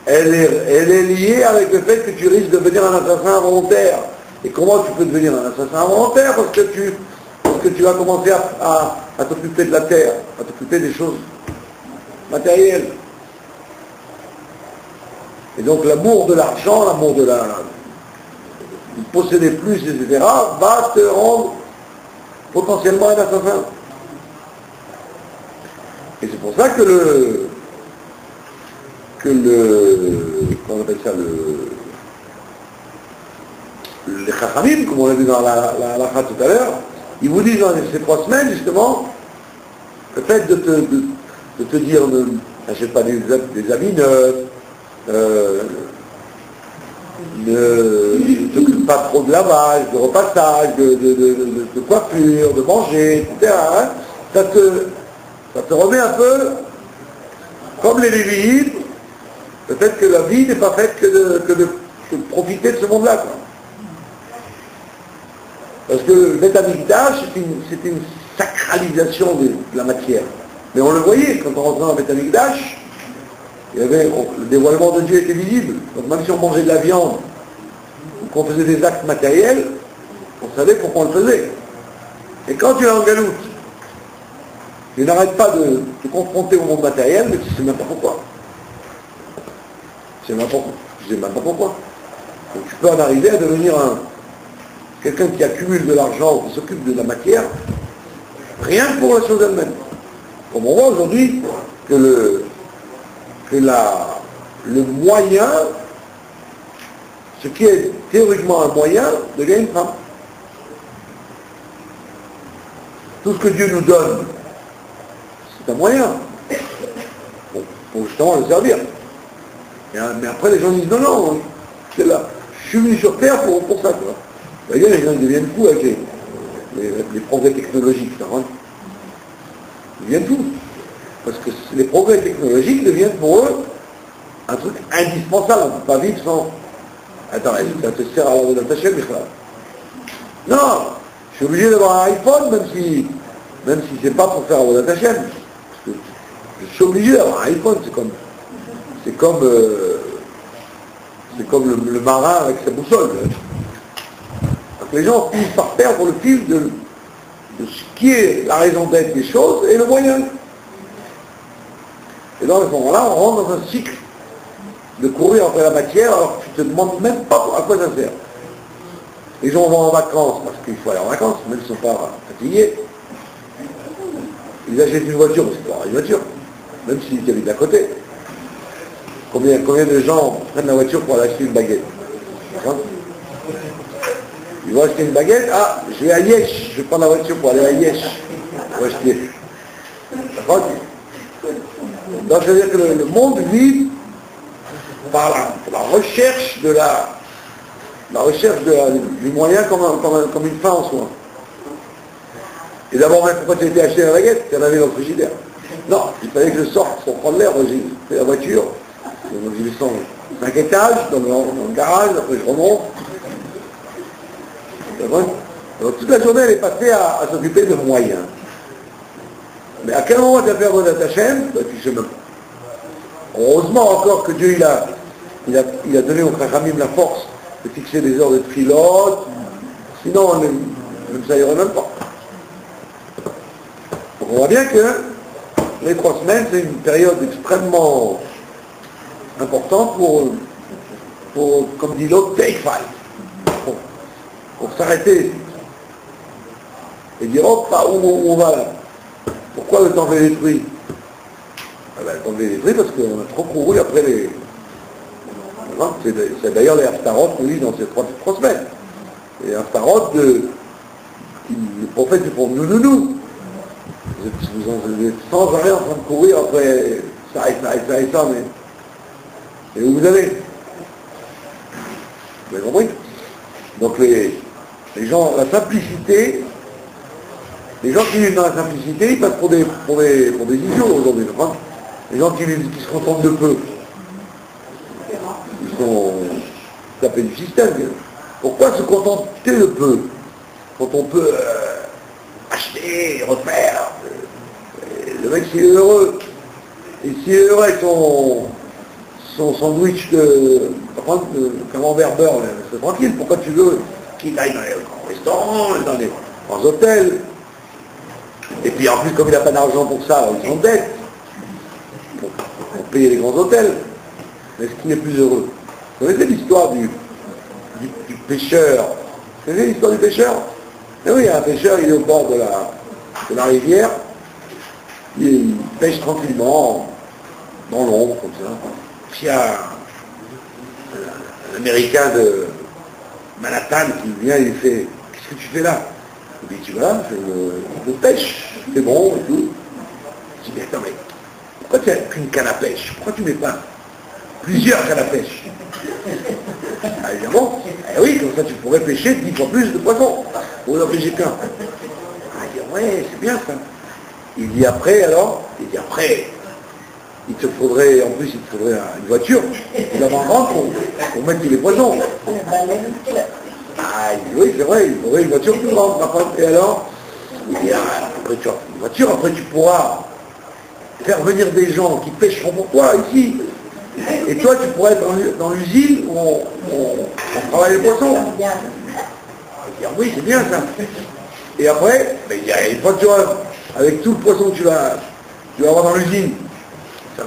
elle est liée avec le fait que tu risques de devenir un assassin involontaire. Et comment tu peux devenir un assassin involontaire? Parce que tu vas commencer à t'occuper de la terre, à t'occuper des choses matérielles. Et donc l'amour de l'argent, l'amour de posséder plus, etc., va te rendre potentiellement un assassin. Et c'est pour ça que comment on appelle ça, les chachamim, comme on l'a vu dans la tout à l'heure, ils vous disent dans ces 3 semaines, justement, le fait de te dire, n'achète pas des habits neufs, ne t'occupe pas trop de lavage, de repassage, de coiffure, de manger, etc. Hein, ça te remet un peu, comme les Lévites, le fait que la vie n'est pas faite que de profiter de ce monde-là, quoi. Parce que le Beth Amikdash, c'était une sacralisation de la matière. Mais on le voyait, quand on rentrait dans le Beth Amikdash, il y avait, le dévoilement de Dieu était visible. Donc même si on mangeait de la viande, ou qu'on faisait des actes matériels, on savait pourquoi on le faisait. Et quand tu es en galoute, tu n'arrêtes pas de te confronter au monde matériel, mais tu ne sais même pas pourquoi. Tu ne sais même pas pourquoi. Donc tu peux en arriver à devenir quelqu'un qui accumule de l'argent ou qui s'occupe de la matière, rien que pour la chose elle-même. Comme on voit aujourd'hui que le moyen, ce qui est théoriquement un moyen, devient une femme. Tout ce que Dieu nous donne, c'est un moyen pour justement le servir. Mais après les gens disent non, c'est là, je suis venu sur Terre pour ça. D'ailleurs, les gens deviennent fous avec les progrès technologiques. Ils deviennent fous. Parce que les progrès technologiques deviennent pour eux un truc indispensable. On ne peut pas vivre sans... Attends, ça te sert à la tâche, Michel? Non, je suis obligé d'avoir un iPhone, même si c'est pas pour faire la tâche. Je suis obligé d'avoir un iPhone, c'est comme le marin avec sa boussole. Donc les gens finissent par perdre le fil de ce qui est la raison d'être des choses et le moyen. Et dans ce moment-là, on rentre dans un cycle de courir après la matière alors que tu ne te demandes même pas à quoi ça sert. Les gens vont en vacances parce qu'il faut aller en vacances, même s'ils ne sont pas fatigués. Ils achètent une voiture parce qu'ils doivent avoir une voiture, même s'ils habitent à côté. Combien de gens prennent la voiture pour aller acheter une baguette? Hein? Ils vont acheter une baguette, ah, je vais à Yesh, je vais prendre la voiture pour aller à Yesh, pour acheter. D'accord? Donc, c'est-à-dire que le monde vit par la recherche du moyen comme une fin en soi. Et d'abord, même pourquoi tu étais acheté la baguette? Tu en avais dans le frigidaire. Non, il fallait que je sorte pour prendre l'air. J'ai fait la voiture, donc je descends 5 étages dans le garage, après je remonte. Donc toute la journée, elle est passée à s'occuper de moyens. Mais à quel moment tu as fait Avodat Hashem? Tu ne sais même pas. Heureusement encore que Dieu il a donné au Chachamim la force de fixer des heures de trilote, sinon même ça irait même pas. Donc on voit bien que les 3 semaines, c'est une période extrêmement importante pour comme dit l'autre, take fight. Pour s'arrêter et dire hop, où on va là? Pourquoi le temps fait détruit? Le temps fait détruit parce qu'on a trop couru après les... C'est d'ailleurs les Haftarot qu'on lit dans ces 3 semaines. Les Haftarot le prophète du pour nous. Vous êtes sans arrêt en train de courir après ça et ça, mais où vous allez? Vous avez compris? Donc les gens, la simplicité, les gens qui vivent dans la simplicité, ils passent pour des idiots aujourd'hui. Les gens qui se contentent de peu, ils sont tapés du système. Pourquoi se contenter de peu quand on peut acheter, refaire? Le mec s'il est heureux, et s'il est heureux avec son sandwich de camembert beurre, c'est tranquille. Pourquoi tu veux qu'il aille dans les grands restaurants, dans les grands hôtels? Et puis en plus, comme il n'a pas d'argent pour ça, ils sont dettes pour payer les grands hôtels. Mais est-ce qu'il est plus heureux? Vous connaissez l'histoire du pêcheur? Vous connaissez l'histoire du pêcheur? Eh oui, il y a un pêcheur, il est au bord de la rivière, il pêche tranquillement, dans l'ombre, comme ça. Puis il y a un Américain de Manhattan qui vient et il fait « Qu'est-ce que tu fais là ?» Il dit « Tu vois, je pêche, c'est bon et tout. » Je dis « Attends, mais pourquoi tu n'as qu'une canne à pêche? Pourquoi tu ne mets pas plusieurs cannes à pêche ?» Ah, évidemment, eh oui, comme ça tu pourrais pêcher 10 fois plus de poissons, au lieu d'en pêcher qu'un. Ah, il dit « Ouais, c'est bien ça. » Il dit « Après, alors ?» Il dit « Après, il te faudrait une voiture, une avant-grande pour mettre les poissons. » Ah, il dit « Oui, c'est vrai, il faudrait une voiture plus grande. » Et alors, il dit « Ah, après tu as une voiture, après tu pourras faire venir des gens qui pêcheront pour toi ici. Et toi, tu pourrais être dans l'usine où on travaille les poissons. » Il dit « Oui, c'est bien ça. » Et après, il y a une voiture avec tout le poisson que tu vas avoir dans l'usine. Ça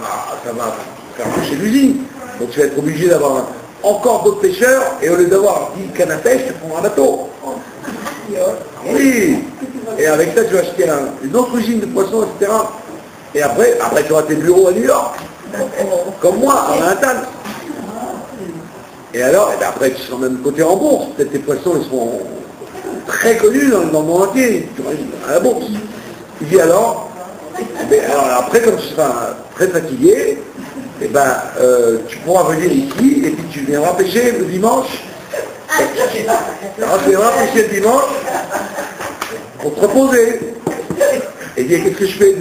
va faire boucher l'usine. Donc tu vas être obligé d'avoir encore d'autres pêcheurs, et au lieu d'avoir 10 cannes à pêche, tu prends un bateau. Oui. Et avec ça, tu vas acheter une autre usine de poissons, etc. Et après tu auras tes bureaux à New York. Comme moi, à Manhattan. Et alors, après, tu seras même coté en bourse. Peut-être tes poissons, ils seront très connus dans le monde entier. Tu vas à la bourse. Il dit alors, après, comme tu seras très fatigué, tu pourras venir ici, et puis tu viendras pêcher le dimanche. Alors, tu viendras pêcher le dimanche pour te reposer. Et il dit, qu'est-ce que je fais?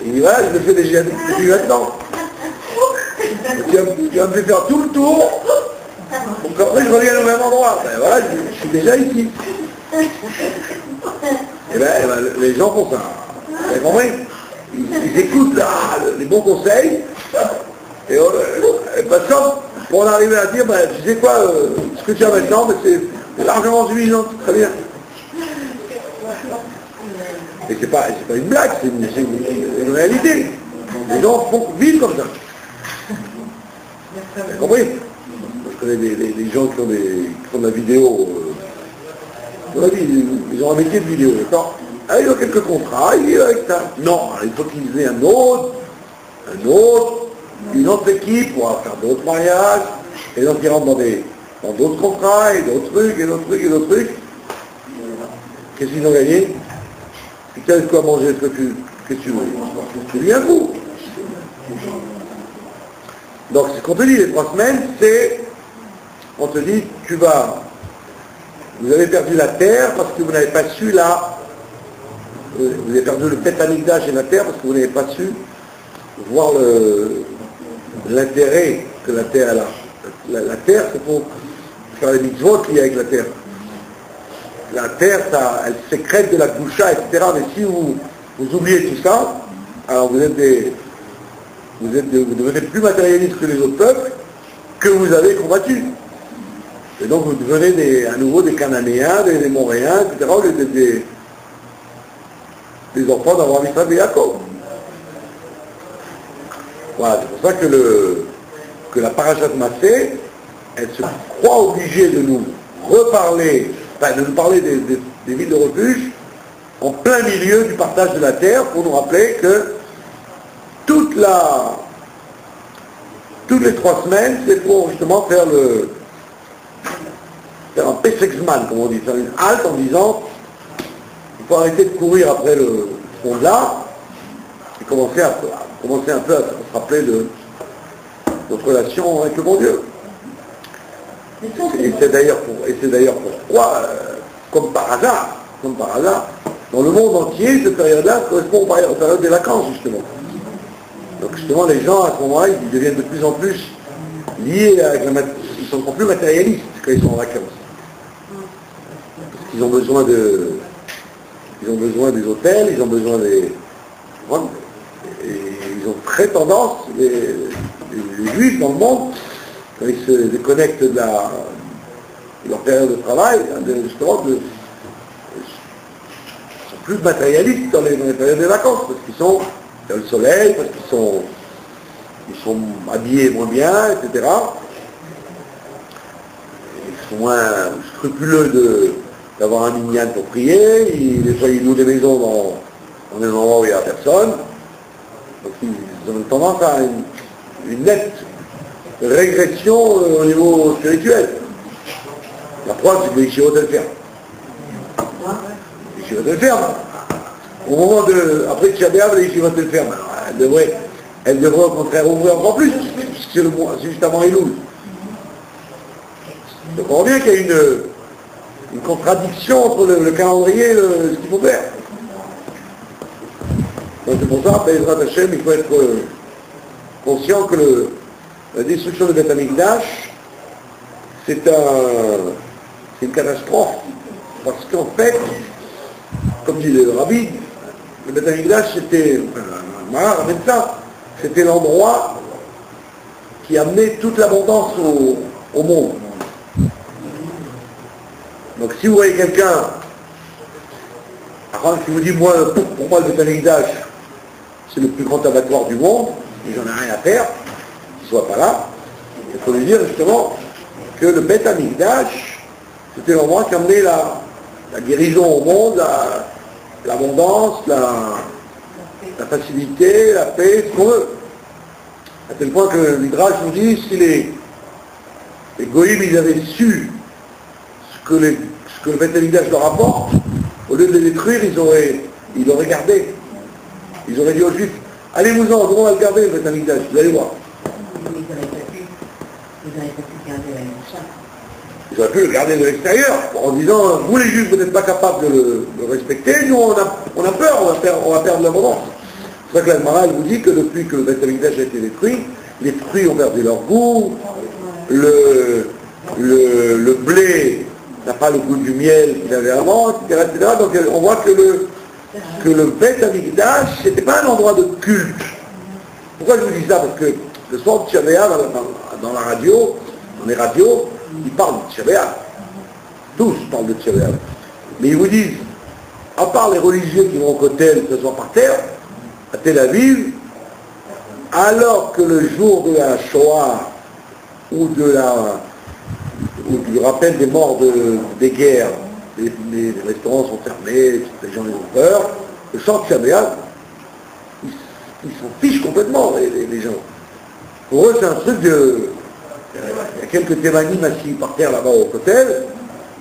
Il dit, voilà, je le fais déjà depuis maintenant. Tu vas me faire tout le tour, pour qu'après je revienne au même endroit. Ben voilà, je suis déjà ici. Et les gens font ça. Vous avez compris? Ils écoutent les bons conseils, et ça, pour en arriver à dire, tu sais quoi, ce que tu as maintenant, c'est largement suffisant, très bien. Et c'est pas une blague, c'est une réalité. Les gens vivent comme ça. Vous avez compris? Je connais des gens qui font de la vidéo, ils ont un métier de vidéo, d'accord? Ah, ils ont quelques contrats, ils vivent avec ça. Non, il faut qu'ils aient une autre équipe pour faire d'autres mariages, et donc ils rentrent dans d'autres contrats, et d'autres trucs, et d'autres trucs, et d'autres trucs. Qu'est-ce qu'ils ont gagné? Et tu as de quoi manger ce que tu veux. C'est bien vous. Donc ce qu'on te dit les 3 semaines, c'est, on te dit, vous avez perdu la terre parce que vous n'avez pas su vous avez perdu le Beth Amikdash et la terre parce que vous n'avez pas su voir l'intérêt que la terre elle a. La terre, c'est pour faire les mitzvot liés avec la terre. La terre, elle sécrète de la goucha, etc. Mais si vous oubliez tout ça, alors vous devenez plus matérialiste que les autres peuples que vous avez combattu. Et donc vous devenez à nouveau des Cananéens, des Moréens, etc. Des enfants d'Abraham, Israël et Jacob. Voilà, c'est pour ça que la Parashat Massé, elle se croit obligée de nous reparler, de nous parler des villes de refuge en plein milieu du partage de la terre, pour nous rappeler que toutes les 3 semaines, c'est pour justement faire un Pesexman, comme on dit, faire une halte en disant il faut arrêter de courir après le fond de l'art et commencer un peu à se rappeler de notre relation avec le bon Dieu. Et c'est d'ailleurs pourquoi, comme par hasard, dans le monde entier, cette période-là correspond aux périodes des vacances, justement. Donc justement, les gens, à ce moment-là, ils deviennent de plus en plus liés avec ils sont encore plus matérialistes quand ils sont en vacances. Parce qu'ils ont besoin des hôtels, ils ont besoin des... Et ils ont très tendance, les Juifs dans le monde, quand ils se déconnectent de leur période de travail, justement, ils sont plus matérialistes dans les périodes des vacances, parce qu'ils sont dans le soleil, parce qu'ils sont habillés moins bien, etc. Ils sont moins scrupuleux d'avoir un minyan pour prier, des fois ils louent des maisons dans des endroits où il n'y a personne. Donc ils ont tendance à une nette régression au niveau spirituel. La preuve, c'est que les Yeshivot elles ferment. Les Yeshivot elles ferment. Au moment après Tisha B'Av, les Yeshivot elles ferment. Elles devraient au contraire ouvrir encore plus, puisque c'est juste avant Elul. Donc on voit bien qu'il y a une contradiction entre le calendrier et ce qu'il faut faire. Donc c'est pour ça, Bezrat Hashem, il faut être conscient que la destruction de Beth Amikdash, c'est une catastrophe. Parce qu'en fait, comme dit le Rabbi, le Beth Amikdash, c'était l'endroit qui amenait toute l'abondance au monde. Donc si vous voyez quelqu'un, qui vous dit, moi, pour moi le Beth Amikdash, c'est le plus grand abattoir du monde, et j'en ai rien à faire, qu'il ne soit pas là, il faut lui dire justement que le Beth Amikdash, c'était l'endroit qui amenait la guérison au monde, l'abondance, la facilité, la paix, ce qu'on veut. À tel point que le Midrash nous dit, si les Goïms, ils avaient su ce que le Beth Amikdash leur apporte, au lieu de les détruire, ils auraient gardé. Ils auraient dit aux Juifs, allez-vous-en, on va le garder, le Beth Amikdash, vous allez voir. Ils auraient pu le garder de l'extérieur, en disant, vous les Juifs, vous n'êtes pas capables de le respecter, nous on a peur, on va perdre l'abondance. C'est vrai que l'Almara vous dit que depuis que le Beth Amikdash a été détruit, les fruits ont perdu leur goût, le blé n'a pas le goût du miel qu'il avait avant, etc., etc. Donc on voit que le Beth Amikdash, c'était pas un endroit de culte. Pourquoi je vous dis ça? Parce que le soir de Tisha B'Av, dans la radio, dans les radios, ils parlent de Tisha B'Av. Tous parlent de Tisha B'Av. Mais ils vous disent, à part les religieux qui vont au Kotel, que ce soit par terre, à Tel Aviv, alors que le jour de la Shoah ou du rappel des morts des guerres, les restaurants sont fermés, les gens ont peur, le chant de Tisha B'Av, ils s'en fichent complètement, les gens. Pour eux, c'est un truc de... Il y a quelques témanim assis par terre là-bas au Kotel.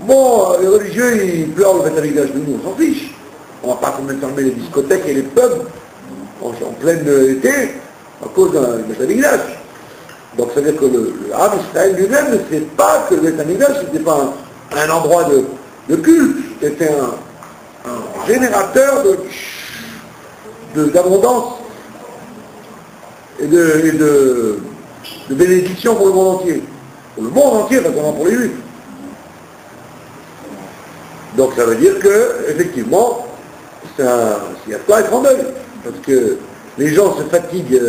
Bon, les religieux, ils pleurent le Beth Amikdash de nous, on s'en fiche. On ne va pas fermer les discothèques et les pubs en plein été à cause d'un Beth Amikdash. Donc ça veut dire que le Ham Israël lui-même ne sait pas que le Beth Amikdash n'était pas un endroit de culte, c'était un générateur d'abondance et de bénédiction pour le monde entier. Pour le monde entier, pas seulement pour les Juifs. Donc ça veut dire que, effectivement, il y a quoi être en deuil. Parce que les gens se fatiguent,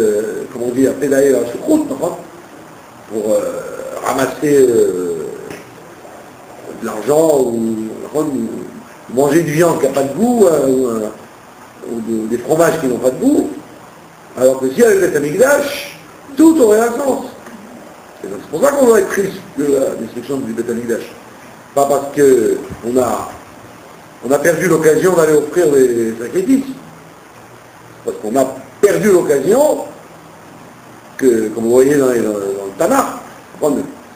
comme on dit, à pédaler la choucroute, pour ramasser de l'argent ou manger du viande qui n'a pas de goût, ou des fromages qui n'ont pas de goût. Alors que si il y avait le Beth Amikdash, tout aurait un sens. C'est pour ça qu'on doit être triste de la destruction du Beth Amikdash. Pas parce qu'on a perdu l'occasion d'aller offrir des sacrifices. Parce qu'on a perdu l'occasion que, comme vous voyez dans le Tanakh,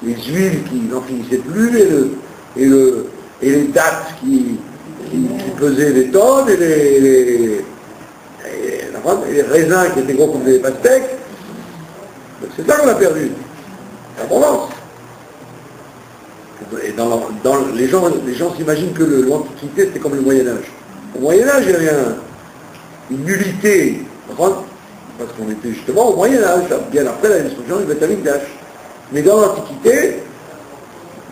les huiles qui n'en finissaient plus et les dattes qui pesaient des tonnes et les raisins qui étaient gros comme des pastèques. C'est ça qu'on a perdu. L'abondance. Et les gens s'imaginent que l'Antiquité c'était comme le Moyen-Âge. Au Moyen-Âge, il y avait une nullité, parce qu'on était justement au Moyen-Âge, bien après la destruction du Beth Amikdash. Mais dans l'Antiquité,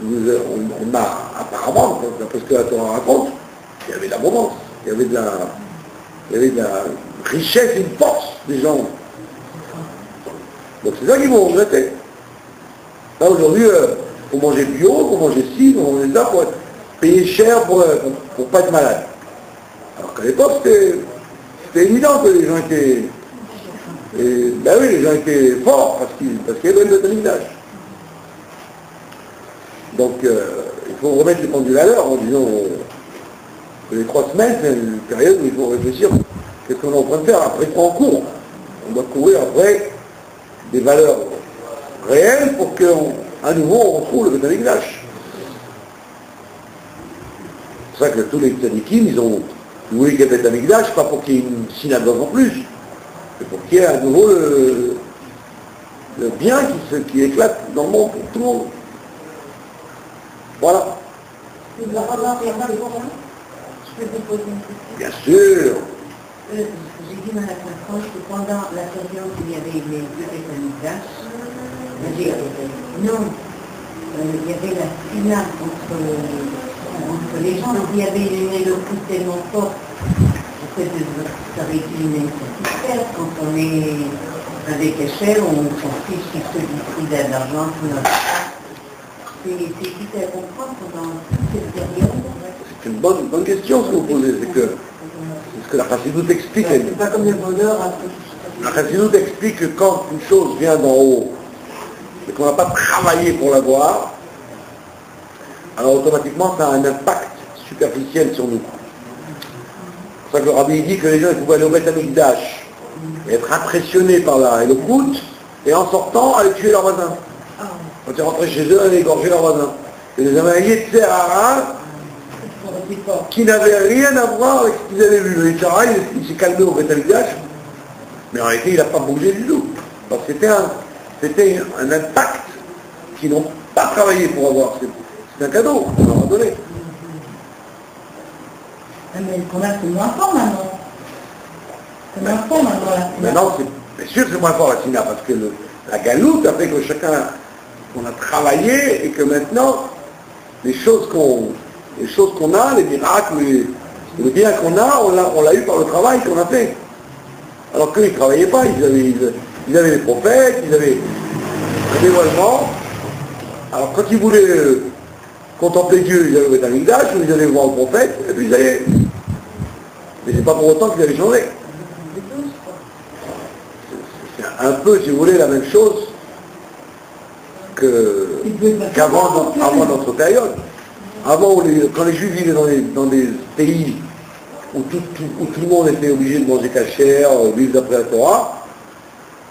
on a apparemment, d'après ce que la Torah raconte, il y avait de l'abondance, il y avait de la richesse et une force des gens. Donc c'est ça qu'ils vont regretter. Là aujourd'hui, pour manger bio, pour manger ci, pour manger ça, pour payer cher pour pas être malade. Alors qu'à l'époque, c'était évident que les gens étaient... ben oui, les gens étaient forts parce qu'il y avait le Betamikdash. Donc il faut remettre les pendules à l'heure en disant que les 3 semaines, c'est une période où il faut réfléchir qu'est-ce qu'on est en train de faire. Après, on court. On doit courir après des valeurs réelles pour qu'à nouveau on retrouve le Betamikdash. C'est pour ça que tous les tzadikim, ils ont loué le Betamikdash, pas pour qu'il y ait une synagogue en plus, mais pour qu'il y ait à nouveau le bien qui éclate dans le monde pour tout le monde. Voilà. Il va avoir des rapports, je peux vous poser une question. Bien sûr. J'ai dit dans la conférence que pendant la période où il y avait les deux Betamikdash, non, il y avait la finale entre les gens, donc il y avait une mélodie tellement forte, en fait, ça avait été une insatisfaire. Quand on est avec Hachel, on s'en fiche qu'il se distribue d'argent pour notre part. C'est difficile à comprendre pendant toute cette période. C'est une bonne question ce que vous posez, c'est ce que la Chassidoute explique. C'est pas comme les voleurs. La Chassidoute explique que quand une chose vient d'en haut et qu'on n'a pas travaillé pour l'avoir, alors automatiquement ça a un impact superficiel sur nous. C'est pour ça que le rabbi dit que les gens pouvaient aller au Beth Amikdash et être impressionnés par la Elokout et en sortant aller tuer leurs voisins. Quand ils rentraient chez eux, aller égorger leurs voisins. Et les Amaïs de Serara, qui n'avaient rien à voir avec ce qu'ils avaient vu. Le Serara, il s'est calmé au Beth Amikdash, mais en réalité il n'a pas bougé du tout. Donc c'était un impact qu'ils n'ont pas travaillé pour avoir. C'est un cadeau qu'on leur a donné. Mais le commerce c'est moins fort maintenant. C'est moins fort maintenant la Sina. Maintenant, bien sûr c'est moins fort la Sina, parce que la galoute a fait que chacun, on a travaillé et que maintenant, les choses qu'on a, les miracles, le bien qu'on a, on l'a eu par le travail qu'on a fait. Alors qu'eux, ils ne travaillaient pas, ils avaient les prophètes, ils avaient un dévoilement. Alors quand ils voulaient contempler Dieu, ils allaient au Beth Amikdash, ils allaient voir le prophète, et puis ils allaient. Mais c'est pas pour autant qu'ils avaient changé. C'est un peu, si vous voulez, la même chose qu'avant notre période. Avant, quand les Juifs vivaient dans des pays où tout le monde était obligé de manger cachère, vivre d'après la Torah,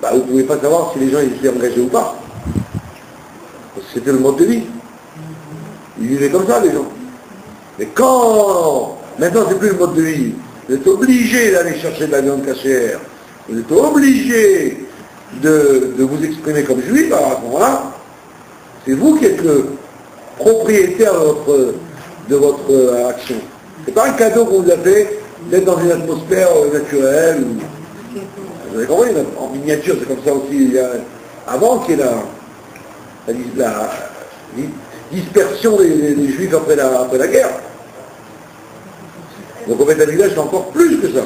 bah, vous ne pouvez pas savoir si les gens étaient engagés ou pas. Parce que c'était le mode de vie. Ils vivaient comme ça, les gens. Mais maintenant c'est plus le mode de vie, vous êtes obligé d'aller chercher de la viande cachère, vous êtes obligé de vous exprimer comme juif, alors à ce moment-là, c'est vous qui êtes le propriétaire de votre action. C'est pas un cadeau qu'on vous a fait d'être dans une atmosphère naturelle. Vous avez compris, en miniature, c'est comme ça aussi. Avant qu'il y ait la dispersion des Juifs après la guerre. Donc au Beth Amikdash, c'est encore plus que ça.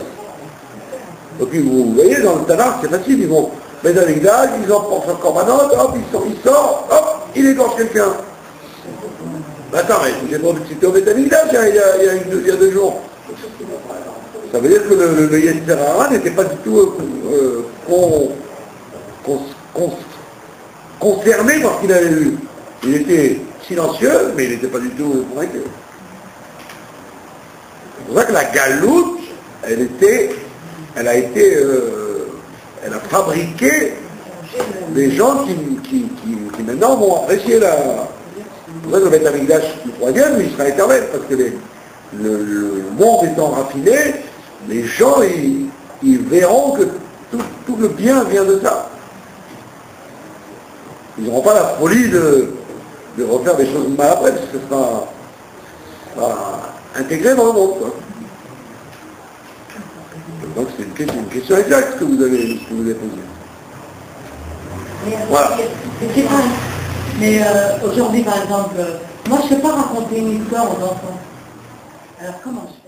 Donc vous voyez, dans le Tanakh, c'est facile, ils vont Beth Amikdash, ils emportent leur corbanote, hop, ils sortent, hop, il égorge quelqu'un. Ben attends, mais c'était au Beth Amikdash il y a 2 jours. Ça veut dire que le Yetzer Hara n'était pas du tout concerné par ce qu'il avait vu. Il était silencieux, mais il n'était pas du tout convaincu. C'est pour ça que la galoute, elle a fabriqué des gens qui maintenant vont apprécier la... C'est pour ça que le Beth Amikdash du 3e, il sera éternel, parce que le monde étant raffiné, les gens, ils verront que tout le bien vient de ça. Ils n'auront pas la folie de refaire des choses mal après, parce que ce sera intégré dans le monde, quoi. Donc c'est une question exacte que vous avez posée. Mais, Voilà. c'est vrai. Mais aujourd'hui, par exemple, Moi, je ne sais pas raconter une histoire aux enfants. Alors, comment je fais?